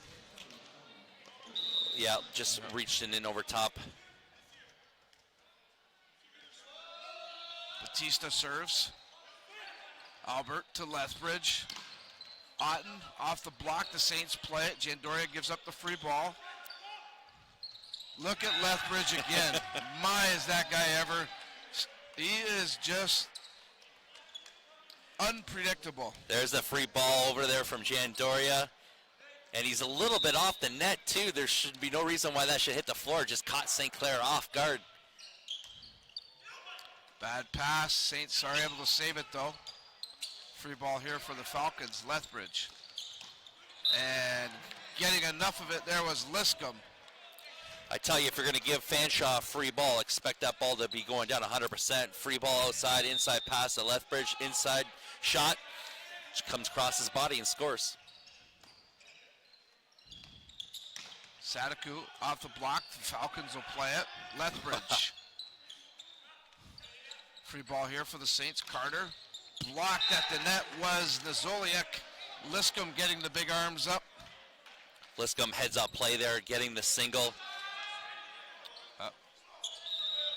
yeah, just reached it in over top. Batista serves. Albert to Lethbridge. Otten off the block, the Saints play it. Jandoria gives up the free ball. Look at Lethbridge again. My, is that guy ever. He is just unpredictable. There's a free ball over there from Jandoria. And he's a little bit off the net, too. There should be no reason why that should hit the floor. Just caught St. Clair off guard. Bad pass. Saints are able to save it, though. Free ball here for the Falcons. Lethbridge. And getting enough of it there was Liscombe. I tell you, if you're going to give Fanshawe a free ball, expect that ball to be going down 100%. Free ball outside, inside pass to Lethbridge, inside shot. Just comes across his body and scores. Sadaku off the block. The Falcons will play it. Lethbridge. Free ball here for the Saints. Carter. Blocked at the net was Nazoliak. Liscombe getting the big arms up. Liscombe heads up play there, getting the single.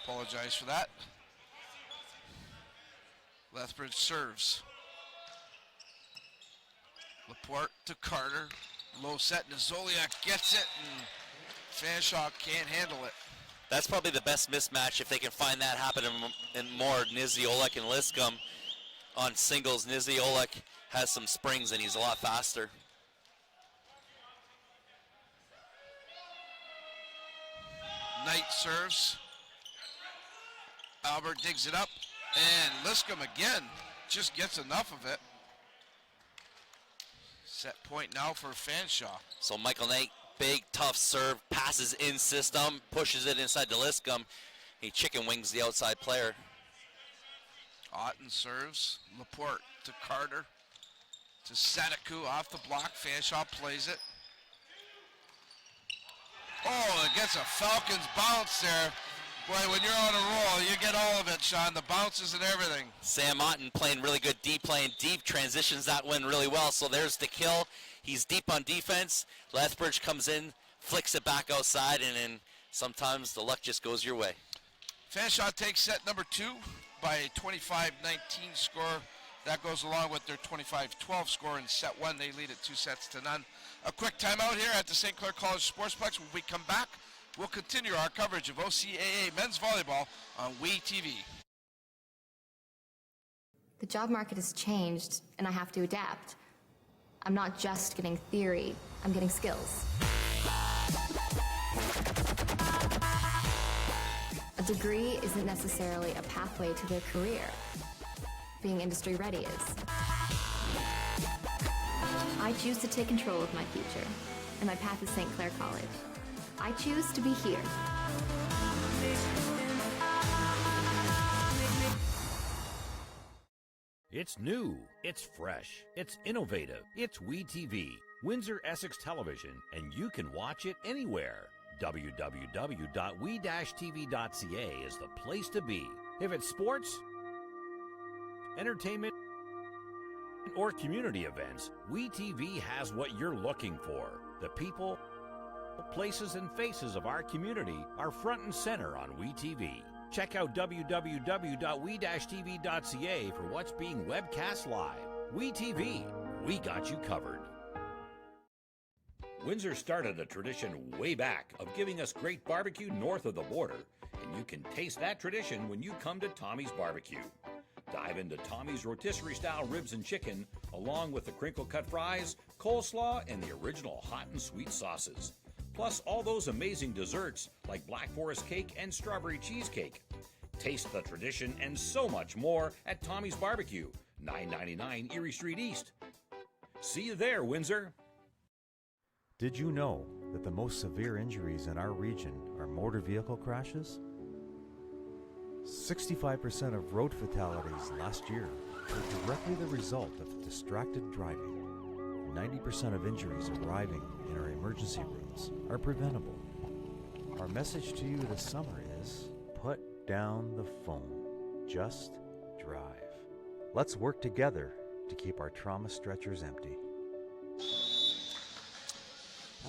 Apologize for that. Lethbridge serves. Laporte to Carter. Low set. Nazoliak gets it, and Fanshawe can't handle it. That's probably the best mismatch if they can find that happen in more. Niziolek and Liscombe on singles. Niziolek has some springs, and he's a lot faster. Knight serves. Albert digs it up, and Liscombe again just gets enough of it. Set point now for Fanshawe. So Michael Knight, big, tough serve, passes in system, pushes it inside to Liscombe. He chicken wings the outside player. Otten serves. Laporte to Carter. To Sadaku off the block. Fanshawe plays it. Oh, it gets a Falcons bounce there. Boy, when you're on a roll, you get all of it, Sean. The bounces and everything. Sam Otten playing really good deep, playing deep, transitions that win really well. So there's the kill. He's deep on defense. Lethbridge comes in, flicks it back outside, and then sometimes the luck just goes your way. Fanshawe takes set number 2 by a 25-19 score. That goes along with their 25-12 score in set 1. They lead it 2-0. A quick timeout here at the St. Clair College Sportsplex. When we come back, we'll continue our coverage of OCAA men's volleyball on WeTV. The job market has changed, and I have to adapt. I'm not just getting theory, I'm getting skills. A degree isn't necessarily a pathway to their career. Being industry ready is. I choose to take control of my future, and my path is St. Clair College. I choose to be here. It's new, it's fresh, it's innovative, it's WeTV, Windsor Essex Television, and you can watch it anywhere. www.we-tv.ca is the place to be. If it's sports, entertainment, or community events, WeTV has what you're looking for. The people, places, and faces of our community are front and center on WeTV. Check out www.we-tv.ca for what's being webcast live. WeTV, we got you covered. Windsor started a tradition way back of giving us great barbecue north of the border, and you can taste that tradition when you come to Tommy's Barbecue. Dive into Tommy's rotisserie-style ribs and chicken, along with the crinkle-cut fries, coleslaw, and the original hot and sweet sauces. Plus all those amazing desserts like Black Forest cake and strawberry cheesecake. Taste the tradition and so much more at Tommy's Barbecue, 999 Erie Street East. See you there, Windsor. Did you know that the most severe injuries in our region are motor vehicle crashes? 65% of road fatalities last year were directly the result of distracted driving. 90% of injuries arriving in our emergency rooms are preventable. Our message to you this summer is, put down the phone. Just drive. Let's work together to keep our trauma stretchers empty.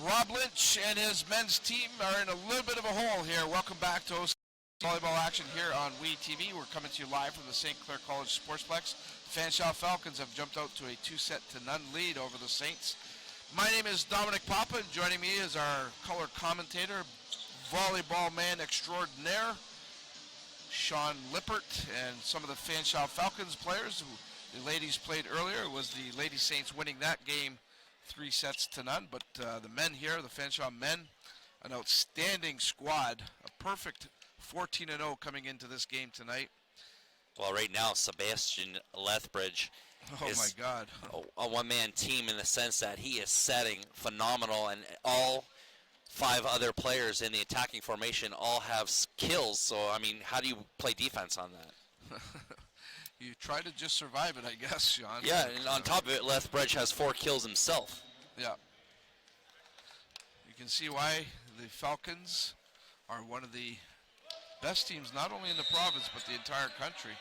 Rob Lynch and his men's team are in a little bit of a hole here. Welcome back to OCAA volleyball action here on WeTV. We're coming to you live from the St. Clair College Sportsplex. Fanshawe Falcons have jumped out to a 2-0 lead over the Saints. My name is Dominic Papa, and joining me is our color commentator, volleyball man extraordinaire, Sean Lippert, and some of the Fanshawe Falcons players who the ladies played earlier. It was the Lady Saints winning that game 3-0, but the men here, the Fanshawe men, an outstanding squad, a perfect 14-0 coming into this game tonight. Well, right now, Sebastian Lethbridge is my God, a one-man team in the sense that he is setting phenomenal, and all 5 other players in the attacking formation all have kills. So, I mean, how do you play defense on that? You try to just survive it, I guess, Sean. Yeah, and on top of it, Lethbridge has 4 kills himself. Yeah. You can see why the Falcons are one of the best teams, not only in the province, but the entire country.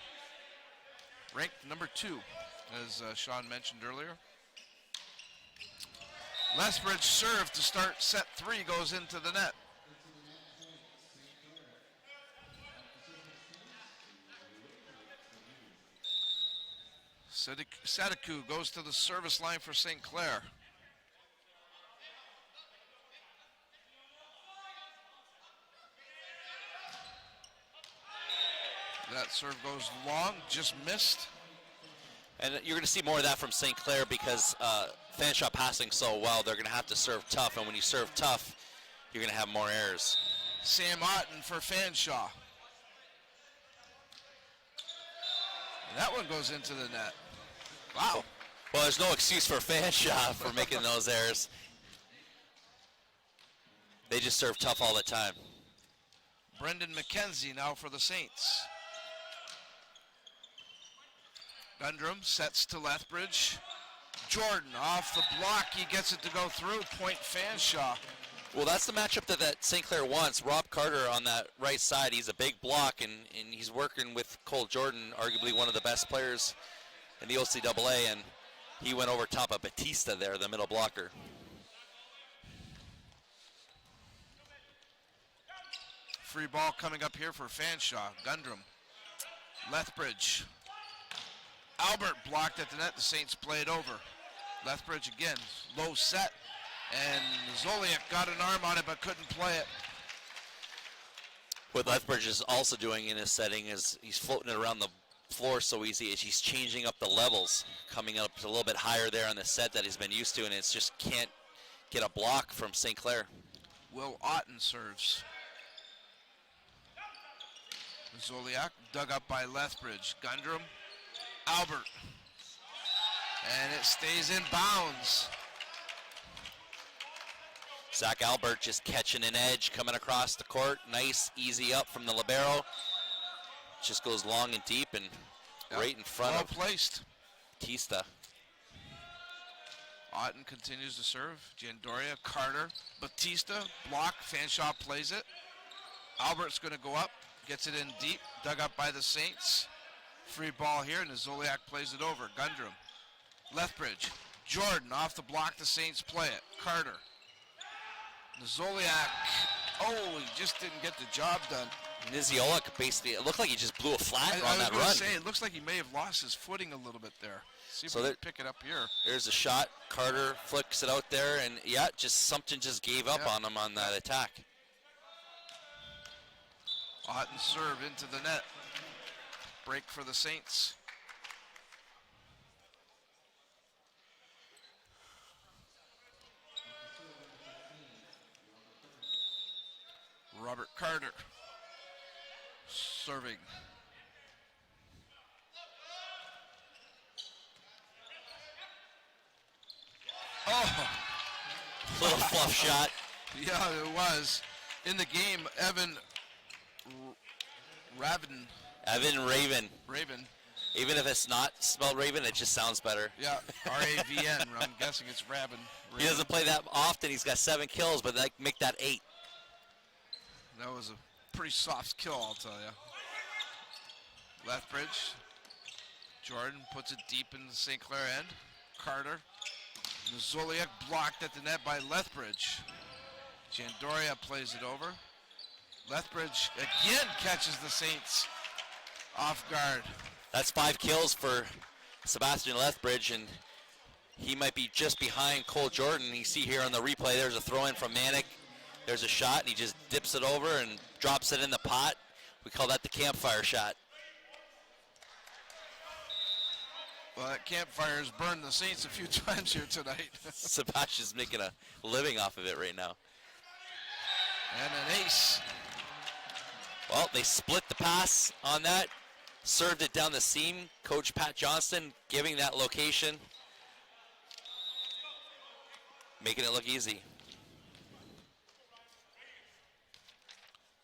Ranked number 2, as Sean mentioned earlier. Lethbridge serve to start set 3 goes into the net. Sadiku goes to the service line for St. Clair. That serve goes long, just missed. And you're going to see more of that from St. Clair because Fanshawe passing so well, they're going to have to serve tough, and when you serve tough, you're going to have more errors. Sam Otten for Fanshawe. And that one goes into the net. Wow. Well, there's no excuse for Fanshawe for making those errors. They just serve tough all the time. Brendan McKenzie now for the Saints. Gundrum sets to Lethbridge. Jordan off the block. He gets it to go through. Point Fanshawe. Well, that's the matchup that St. Clair wants. Rob Carter on that right side. He's a big block, and he's working with Cole Jordan, arguably one of the best players in the OCAA, and he went over top of Batista there, the middle blocker. Free ball coming up here for Fanshawe. Gundrum. Lethbridge. Albert blocked at the net. The Saints play it over. Lethbridge again. Low set. And Zoliak got an arm on it but couldn't play it. What Lethbridge is also doing in his setting is he's floating it around the floor so easy. He's changing up the levels, coming up a little bit higher there on the set that he's been used to, and it's just can't get a block from St. Clair. Will Otten serves. Zoliak dug up by Lethbridge. Gundrum. Albert. And it stays in bounds. Zach Albert just catching an edge, coming across the court. Nice, easy up from the libero. Just goes long and deep and right in front well of placed. Batista. Otten continues to serve. Jandoria, Carter, Batista, block. Fanshawe plays it. Albert's going to go up, gets it in deep, dug up by the Saints. Free ball here, and Zoliak plays it over. Gundrum. Lethbridge. Jordan off the block, the Saints play it. Carter. Nazoliak. Oh, he just didn't get the job done. Niziolek basically, it looked like he just blew a flat on that run. Say, it looks like he may have lost his footing a little bit there. See if So we can pick it up here. There's a shot. Carter flicks it out there, and yeah, something just gave up on him on that attack. Otten serve into the net. Break for the Saints. Robert Carter serving. Oh! Little fluff shot. Yeah, it was. In the game, Evan Raven. Raven. Even if it's not spelled Raven, it just sounds better. Yeah, R-A-V-N. I'm guessing it's Raven. He doesn't play that often. He's got 7 kills, but that make that 8. That was a pretty soft kill, I'll tell you. Lethbridge. Jordan puts it deep in the St. Clair end. Carter. Nazoliak blocked at the net by Lethbridge. Jandoria plays it over. Lethbridge again catches the Saints off guard. That's 5 kills for Sebastian Lethbridge, and he might be just behind Cole Jordan. You see here on the replay, there's a throw in from Manick. There's a shot, and he just dips it over and drops it in the pot. We call that the campfire shot. Well, that campfire has burned the Saints a few times here tonight. Sebastian's making a living off of it right now. And an ace. Well, they split the pass on that. Served it down the seam. Coach Pat Johnston giving that location. Making it look easy.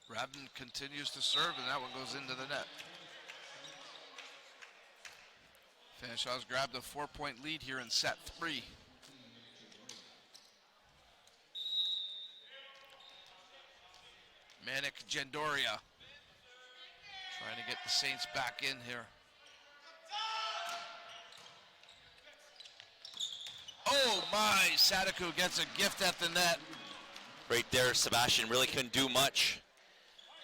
Rabin continues to serve, and that one goes into the net. Fanshaw's grabbed a 4-point lead here in set 3. Manick Jandoria trying to get the Saints back in here. Oh my, Sadaku gets a gift at the net. Right there, Sebastian really couldn't do much.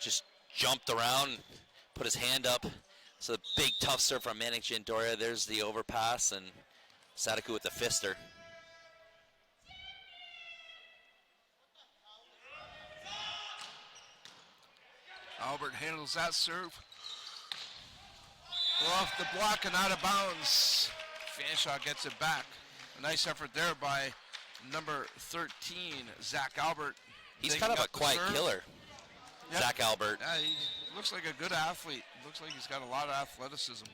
Just jumped around, put his hand up. So the big tough serve from Manick Jandoria. There's the overpass, and Sadaku with the fister. Albert handles that serve. Off the block and out of bounds. Fanshawe gets it back. A nice effort there by number 13, Zach Albert. He's kind of a quiet killer, yep. Zach Albert. Yeah, he looks like a good athlete. Looks like he's got a lot of athleticism.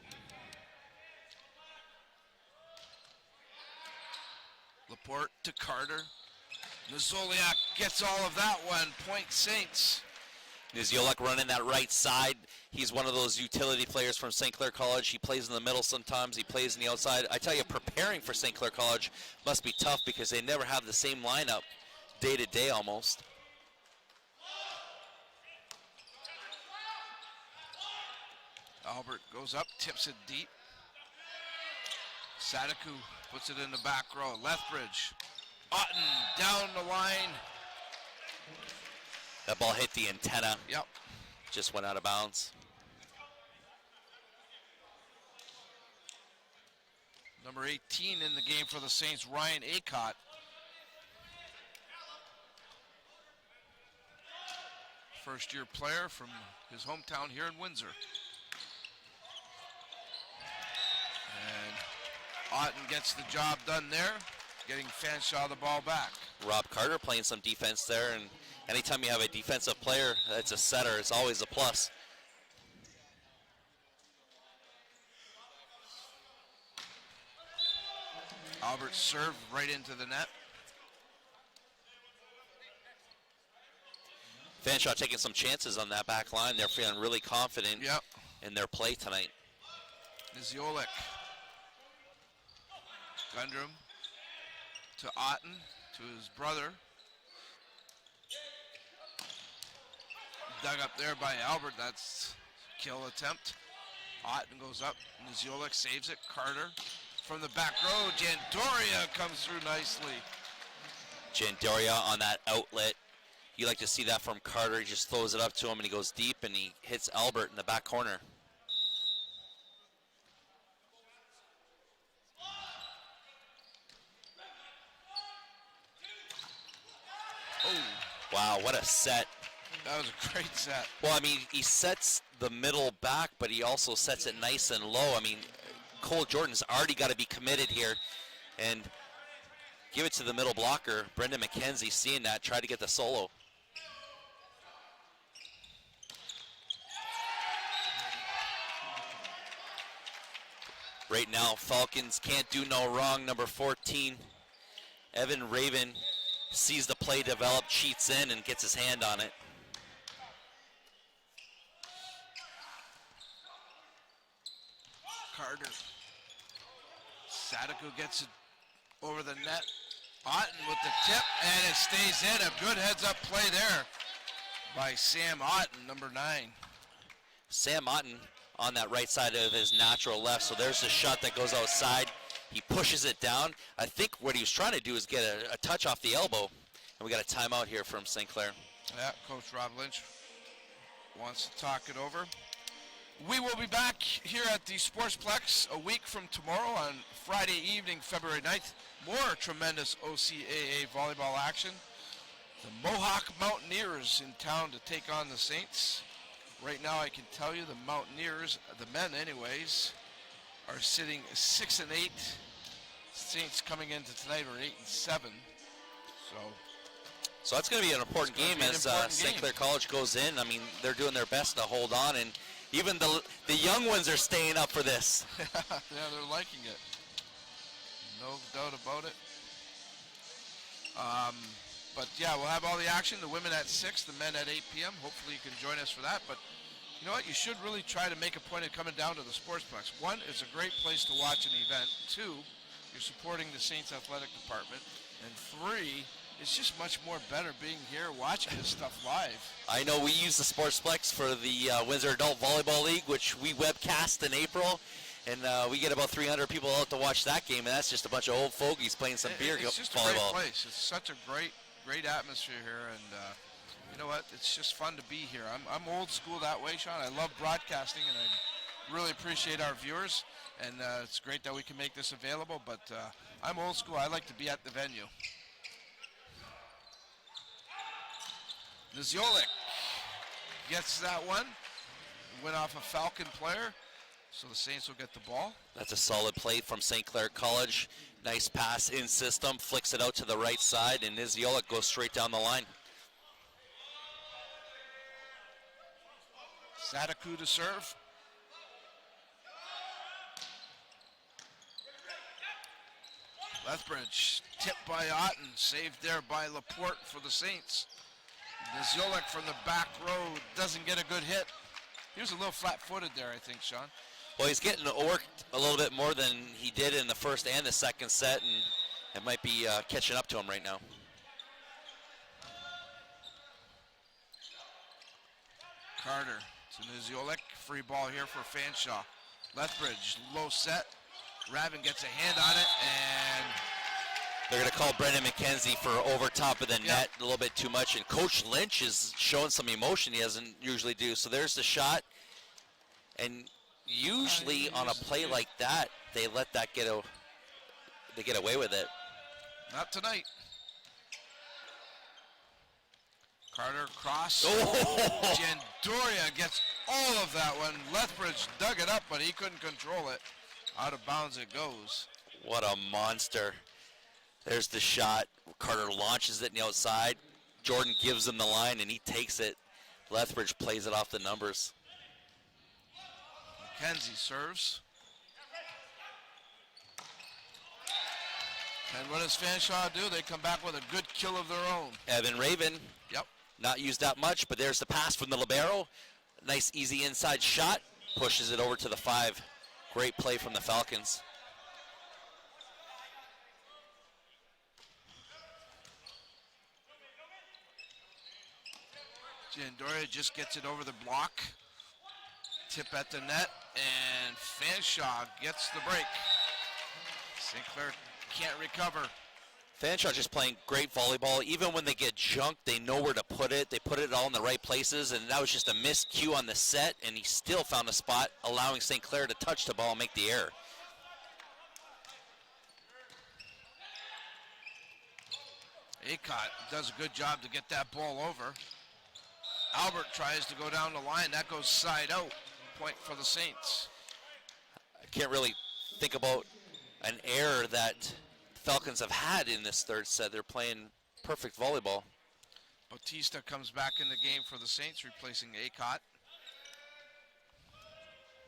Laporte to Carter. Nazoliak gets all of that one. Point Saints. Niziolek running that right side. He's one of those utility players from St. Clair College. He plays in the middle sometimes. He plays in the outside. I tell you, preparing for St. Clair College must be tough because they never have the same lineup day to day almost. Albert goes up, tips it deep. Sadaku puts it in the back row. Lethbridge. Otten down the line. That ball hit the antenna. Yep. Just went out of bounds. Number 18 in the game for the Saints, Ryan Acott. First-year player from his hometown here in Windsor. And Otten gets the job done there, getting Fanshawe the ball back. Rob Carter playing some defense there, and anytime you have a defensive player that's a setter, it's always a plus. Albert served right into the net. Fanshawe taking some chances on that back line. They're feeling really confident in their play tonight. Niziolek. Gundrum to Otten, to his brother. Dug up there by Albert. That's kill attempt. Otten goes up. Niziolek saves it. Carter from the back row. Jandoria comes through nicely. Jandoria on that outlet. You like to see that from Carter. He just throws it up to him and he goes deep and he hits Albert in the back corner. Oh. Wow, what a set. That was a great set. Well, I mean, he sets the middle back, but he also sets it nice and low. I mean, Cole Jordan's already got to be committed here and give it to the middle blocker. Brendan McKenzie seeing that, try to get the solo. Right now, Falcons can't do no wrong. Number 14, Evan Raven sees the play develop, cheats in, and gets his hand on it. Carter. Sadako gets it over the net. Otten with the tip, and it stays in. A good heads-up play there by Sam Otten, number 9. Sam Otten on that right side of his natural left, so there's the shot that goes outside. He pushes it down. I think what he was trying to do is get a touch off the elbow, and we got a timeout here from St. Clair. Yeah, Coach Rob Lynch wants to talk it over. We will be back here at the Sportsplex a week from tomorrow on Friday evening, February 9th. More tremendous OCAA volleyball action. The Mohawk Mountaineers in town to take on the Saints. Right now I can tell you the Mountaineers, the men anyways, are sitting 6-8. Saints coming into tonight are 8-7. So that's going to be an important game as St. Clair College goes in. I mean, they're doing their best to hold on, and even the young ones are staying up for this. Yeah, they're liking it. No doubt about it. But yeah, we'll have all the action. The women at 6, the men at 8 p.m. Hopefully you can join us for that. But you know what? You should really try to make a point of coming down to the Sportsplex. 1, it's a great place to watch an event. 2, you're supporting the Saints Athletic Department. And 3, it's just much more better being here watching this stuff live. I know we use the Sportsplex for the Windsor Adult Volleyball League, which we webcast in April. And we get about 300 people out to watch that game, and that's just a bunch of old fogies playing some beer volleyball. It's just a great place. It's such a great atmosphere here, and you know what? It's just fun to be here. I'm old school that way, Sean. I love broadcasting, and I really appreciate our viewers, and it's great that we can make this available, but I'm old school. I like to be at the venue. Niziolik gets that one. Went off a Falcon player. So the Saints will get the ball. That's a solid play from St. Clair College. Nice pass in system, flicks it out to the right side, and Niziolik goes straight down the line. Sadako to serve. Lethbridge tipped by Otten, saved there by Laporte for the Saints. Niziolik from the back row doesn't get a good hit. He was a little flat-footed there, I think, Sean. Well, he's getting worked a little bit more than he did in the first and the second set, and it might be catching up to him right now. Carter to Niziolik. Free ball here for Fanshawe. Lethbridge, low set. Ravin gets a hand on it, and they're going to call Brendan McKenzie for over top of the net a little bit too much, and Coach Lynch is showing some emotion he doesn't usually do. So there's the shot, and usually on a play like that, they let that get away with it. Not tonight. Carter cross. Oh. Jandoria gets all of that one. Lethbridge dug it up, but he couldn't control it. Out of bounds it goes. What a monster. There's the shot. Carter launches it in the outside. Jordan gives him the line, and he takes it. Lethbridge plays it off the numbers. McKenzie serves. And what does Fanshawe do? They come back with a good kill of their own. Evan Raven. Yep. Not used that much, but there's the pass from the libero. Nice, easy inside shot. Pushes it over to the 5. Great play from the Falcons. Jandoria just gets it over the block. Tip at the net, and Fanshawe gets the break. St. Clair can't recover. Fanshawe just playing great volleyball. Even when they get junked, they know where to put it. They put it all in the right places, and that was just a miscue on the set, and he still found a spot, allowing St. Clair to touch the ball and make the error. Acott does a good job to get that ball over. Albert tries to go down the line. That goes side out. Point for the Saints. I can't really think about an error that Falcons have had in this third set. They're playing perfect volleyball. Bautista comes back in the game for the Saints, replacing Acott.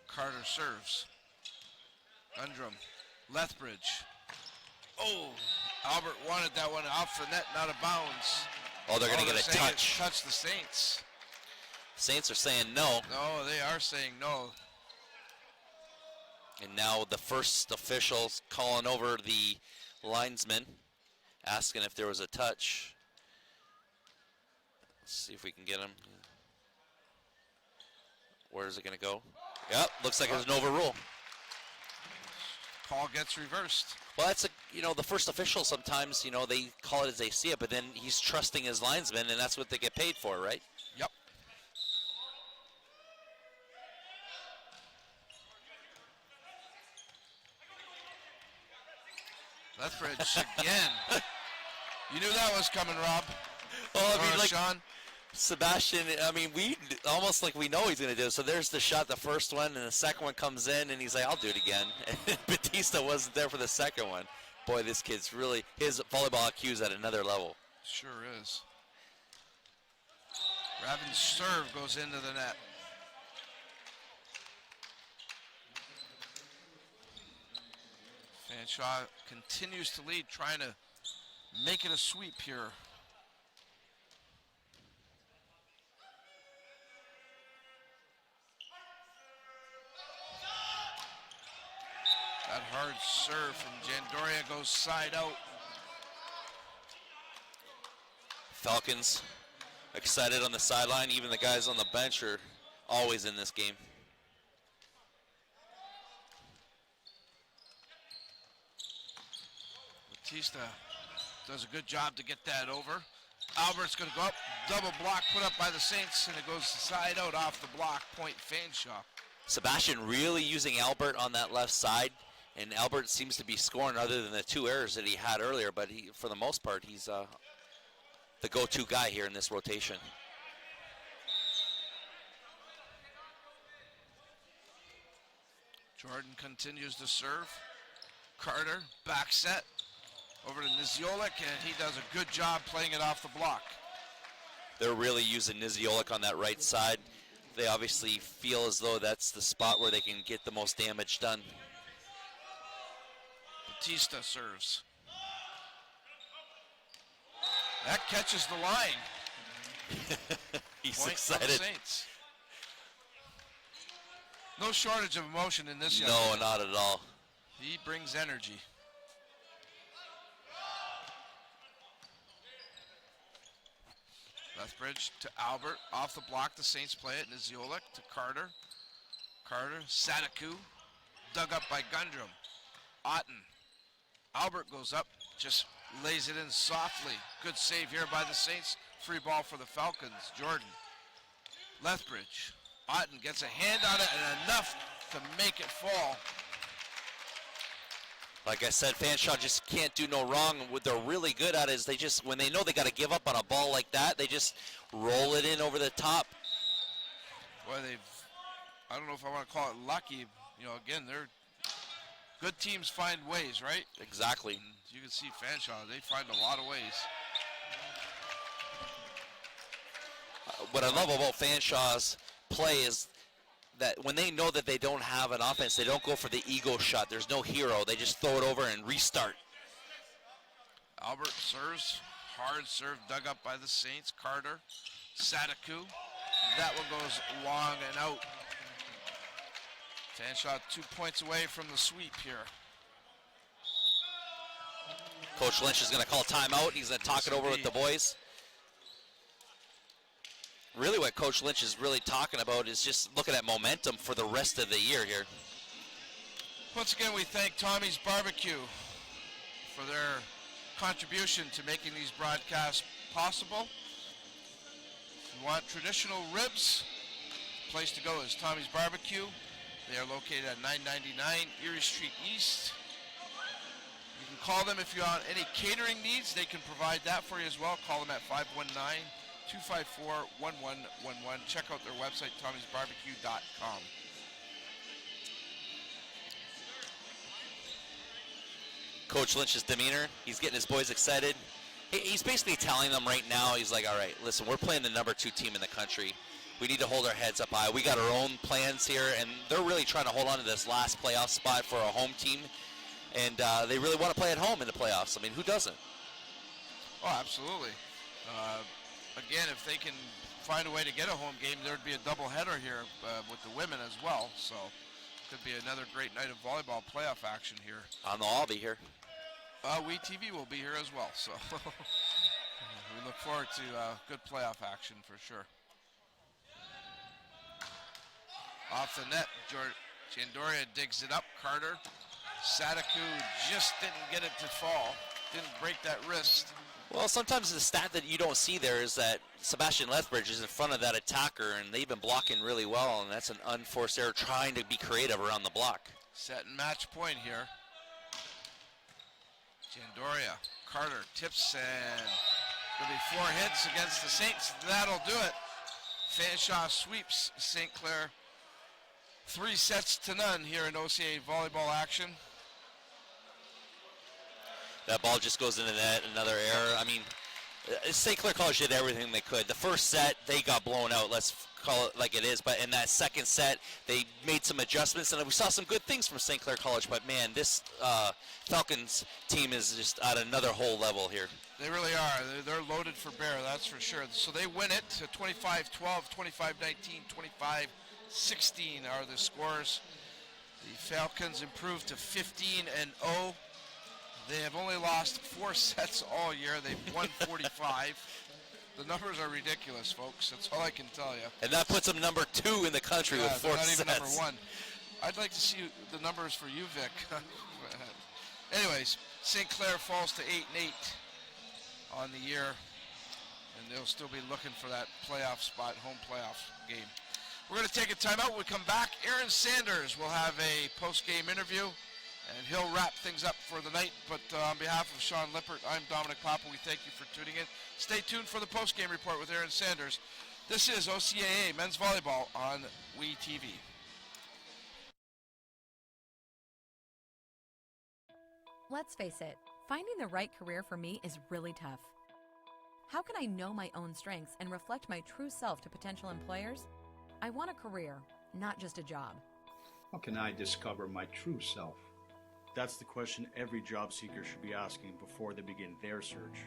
Carter serves. Gundrum. Lethbridge. Oh, Albert wanted that one off the net, not out of bounds. Oh, they're going to get a touch. Touch the Saints. Saints are saying no. No, they are saying no. And now the first officials calling over the linesman, asking if there was a touch. Let's see if we can get him. Where is it going to go? Yep, looks like there's an overrule. Call gets reversed. Well, that's the first official sometimes, they call it as they see it, but then he's trusting his linesman, and that's what they get paid for, right? Yep. Lethbridge again. You knew that was coming, Rob. Well, Sean. Sebastian, we almost like we know he's going to do it. So there's the shot, the first one, and the second one comes in, and he's like, I'll do it again. And Bautista wasn't there for the second one. Boy, this kid's really, his volleyball IQ's at another level. Sure is. Ravin's serve goes into the net. Fanshawe continues to lead, trying to make it a sweep here. That hard serve from Jandoria goes side out. Falcons excited on the sideline. Even the guys on the bench are always in this game. Bautista does a good job to get that over. Albert's going to go up. Double block put up by the Saints, and it goes side out off the block. Point Fanshawe. Sebastian really using Albert on that left side. And Albert seems to be scoring other than the two errors that he had earlier, but for the most part, he's the go-to guy here in this rotation. Jordan continues to serve. Carter, back set. Over to Niziolik, and he does a good job playing it off the block. They're really using Niziolik on that right side. They obviously feel as though that's the spot where they can get the most damage done. Bautista serves. That catches the line. He's Point excited. For the Saints. No shortage of emotion in this young No, man. not at all. He brings energy. Lethbridge to Albert. Off the block, the Saints play it. Niziolik to Carter. Carter, Sadaku. Dug up by Gundrum. Otten. Albert goes up, just lays it in softly. Good save here by the Saints. Free ball for the Falcons. Jordan. Lethbridge. Otten gets a hand on it and enough to make it fall. Like I said, Fanshawe just can't do no wrong. What they're really good at is they just, when they know they got to give up on a ball like that, they just roll it in over the top. Boy, I don't know if I want to call it lucky. Again, they're good teams find ways, right? Exactly. And you can see Fanshawe, they find a lot of ways. What I love about Fanshawe's play is that when they know that they don't have an offense, they don't go for the ego shot. There's no hero. They just throw it over and restart. Albert serves. Hard serve dug up by the Saints. Carter. Sadaku. That one goes long and out. Fanshawe 2 points away from the sweep here. Coach Lynch is going to call timeout. He's going to talk it over with the boys. Really what Coach Lynch is really talking about is just looking at momentum for the rest of the year here. Once again, we thank Tommy's Barbecue. for their contribution to making these broadcasts possible. If you want traditional ribs, the place to go is Tommy's Barbecue. They are located at 999 Erie Street East. You can call them if you have any catering needs. They can provide that for you as well. Call them at 519-254-1111. Check out their website, tommysbarbecue.com. Coach Lynch's demeanor, he's getting his boys excited. He's basically telling them right now, he's like, all right, listen, we're playing the number 2 team in the country. We need to hold our heads up high. We got our own plans here, and they're really trying to hold on to this last playoff spot for a home team. And they really want to play at home in the playoffs. I mean, who doesn't? Oh, absolutely. Again, if they can find a way to get a home game, there would be a doubleheader here with the women as well. So could be another great night of volleyball playoff action here. I'll be here. WeTV will be here as well. So we look forward to good playoff action for sure. Off the net, Chandoria digs it up. Carter. Sadaku just didn't get it to fall. Didn't break that wrist. Well, sometimes the stat that you don't see there is that Sebastian Lethbridge is in front of that attacker, and they've been blocking really well, and that's an unforced error trying to be creative around the block. Set and match point here. Chandoria. Carter tips, and there'll be 4 hits against the Saints. That'll do it. Fanshawe sweeps St. Clair 3-0 here in OCAA volleyball action. That ball just goes into the net, another error. I mean, St. Clair College did everything they could. The first set, they got blown out, let's call it like it is. But in that second set, they made some adjustments, and we saw some good things from St. Clair College. But, man, this Falcons team is just at another whole level here. They really are. They're loaded for bear, that's for sure. So they win it to 25-12, 25-19, 25-16 are the scores. The Falcons improved to 15-0. They have only lost 4 sets all year. They've won 45. The numbers are ridiculous, folks. That's all I can tell you. And that puts them number 2 in the country with 4 not sets. Even number 1. I'd like to see the numbers for you, Vic. Anyways, St. Clair falls to 8-8 on the year, and they'll still be looking for that playoff spot, home playoff game. We're going to take a timeout. When we come back, Aaron Sanders will have a post-game interview, and he'll wrap things up for the night. But on behalf of Sean Lippert, I'm Dominic Papa. We thank you for tuning in. Stay tuned for the post-game report with Aaron Sanders. This is OCAA Men's Volleyball on WeTV. Let's face it, finding the right career for me is really tough. How can I know my own strengths and reflect my true self to potential employers? I want a career, not just a job. How can I discover my true self? That's the question every job seeker should be asking before they begin their search.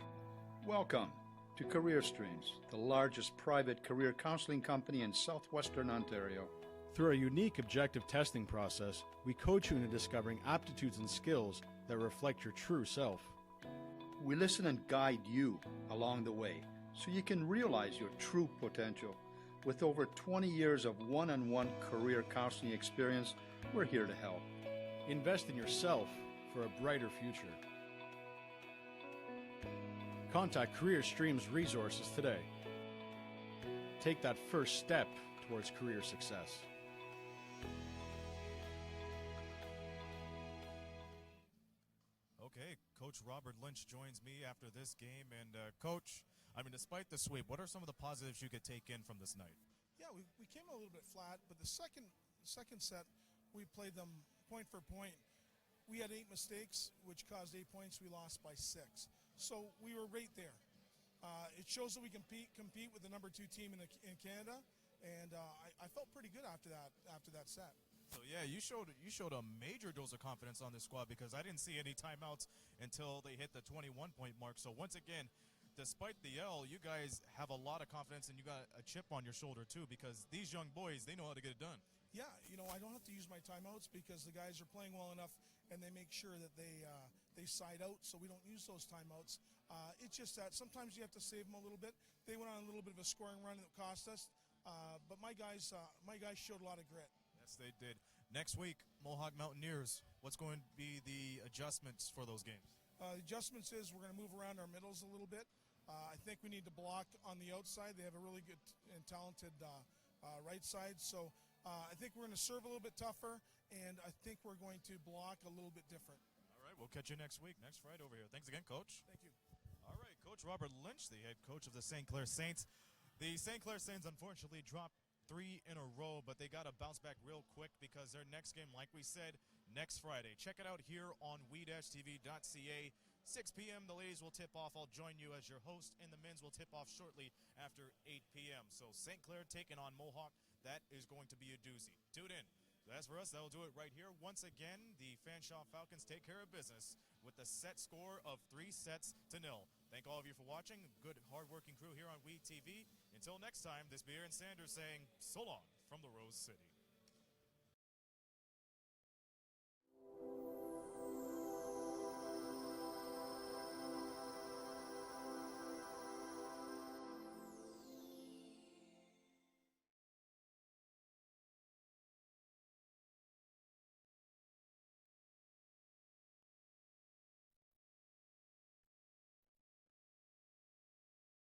Welcome to Career Streams, the largest private career counseling company in southwestern Ontario. Through a unique objective testing process, we coach you into discovering aptitudes and skills that reflect your true self. We listen and guide you along the way so you can realize your true potential. With over 20 years of one-on-one career counseling experience, we're here to help. Invest in yourself for a brighter future. Contact Career Streams Resources today. Take that first step towards career success. Okay, Coach Robert Lynch joins me after this game. And Coach, I mean, despite the sweep, what are some of the positives you could take in from this night? Yeah, we came a little bit flat, but the second set, we played them point for point. We had 8 mistakes, which caused 8 points. We lost by 6. So we were right there. It shows that we compete with the number 2 team in Canada, and I felt pretty good after that set. So yeah, you showed a major dose of confidence on this squad, because I didn't see any timeouts until they hit the 21-point mark. So once again, despite the L, you guys have a lot of confidence, and you got a chip on your shoulder too, because these young boys, they know how to get it done. Yeah, I don't have to use my timeouts because the guys are playing well enough, and they make sure that they side out, so we don't use those timeouts. It's just that sometimes you have to save them a little bit. They went on a little bit of a scoring run that cost us, but my guys showed a lot of grit. Yes, they did. Next week, Mohawk Mountaineers. What's going to be the adjustments for those games? The adjustments is we're going to move around our middles a little bit. I think we need to block on the outside. They have a really good and talented right side. So I think we're going to serve a little bit tougher, and I think we're going to block a little bit different. All right, we'll catch you next week, next Friday over here. Thanks again, Coach. Thank you. All right, Coach Robert Lynch, the head coach of the St. Clair Saints. The St. Clair Saints unfortunately dropped 3 in a row, but they got to bounce back real quick because their next game, like we said, next Friday. Check it out here on we-tv.ca. 6 p.m. the ladies will tip off. I'll join you as your host, and the men's will tip off shortly after 8 p.m. So St. Clair taking on Mohawk. That is going to be a doozy. Tune in. So as for us, that'll do it right here. Once again, the Fanshawe Falcons take care of business with the set score of 3-0. Thank all of you for watching. Good, hard-working crew here on WeTV. Until next time, this is Aaron Sanders saying so long from the Rose City.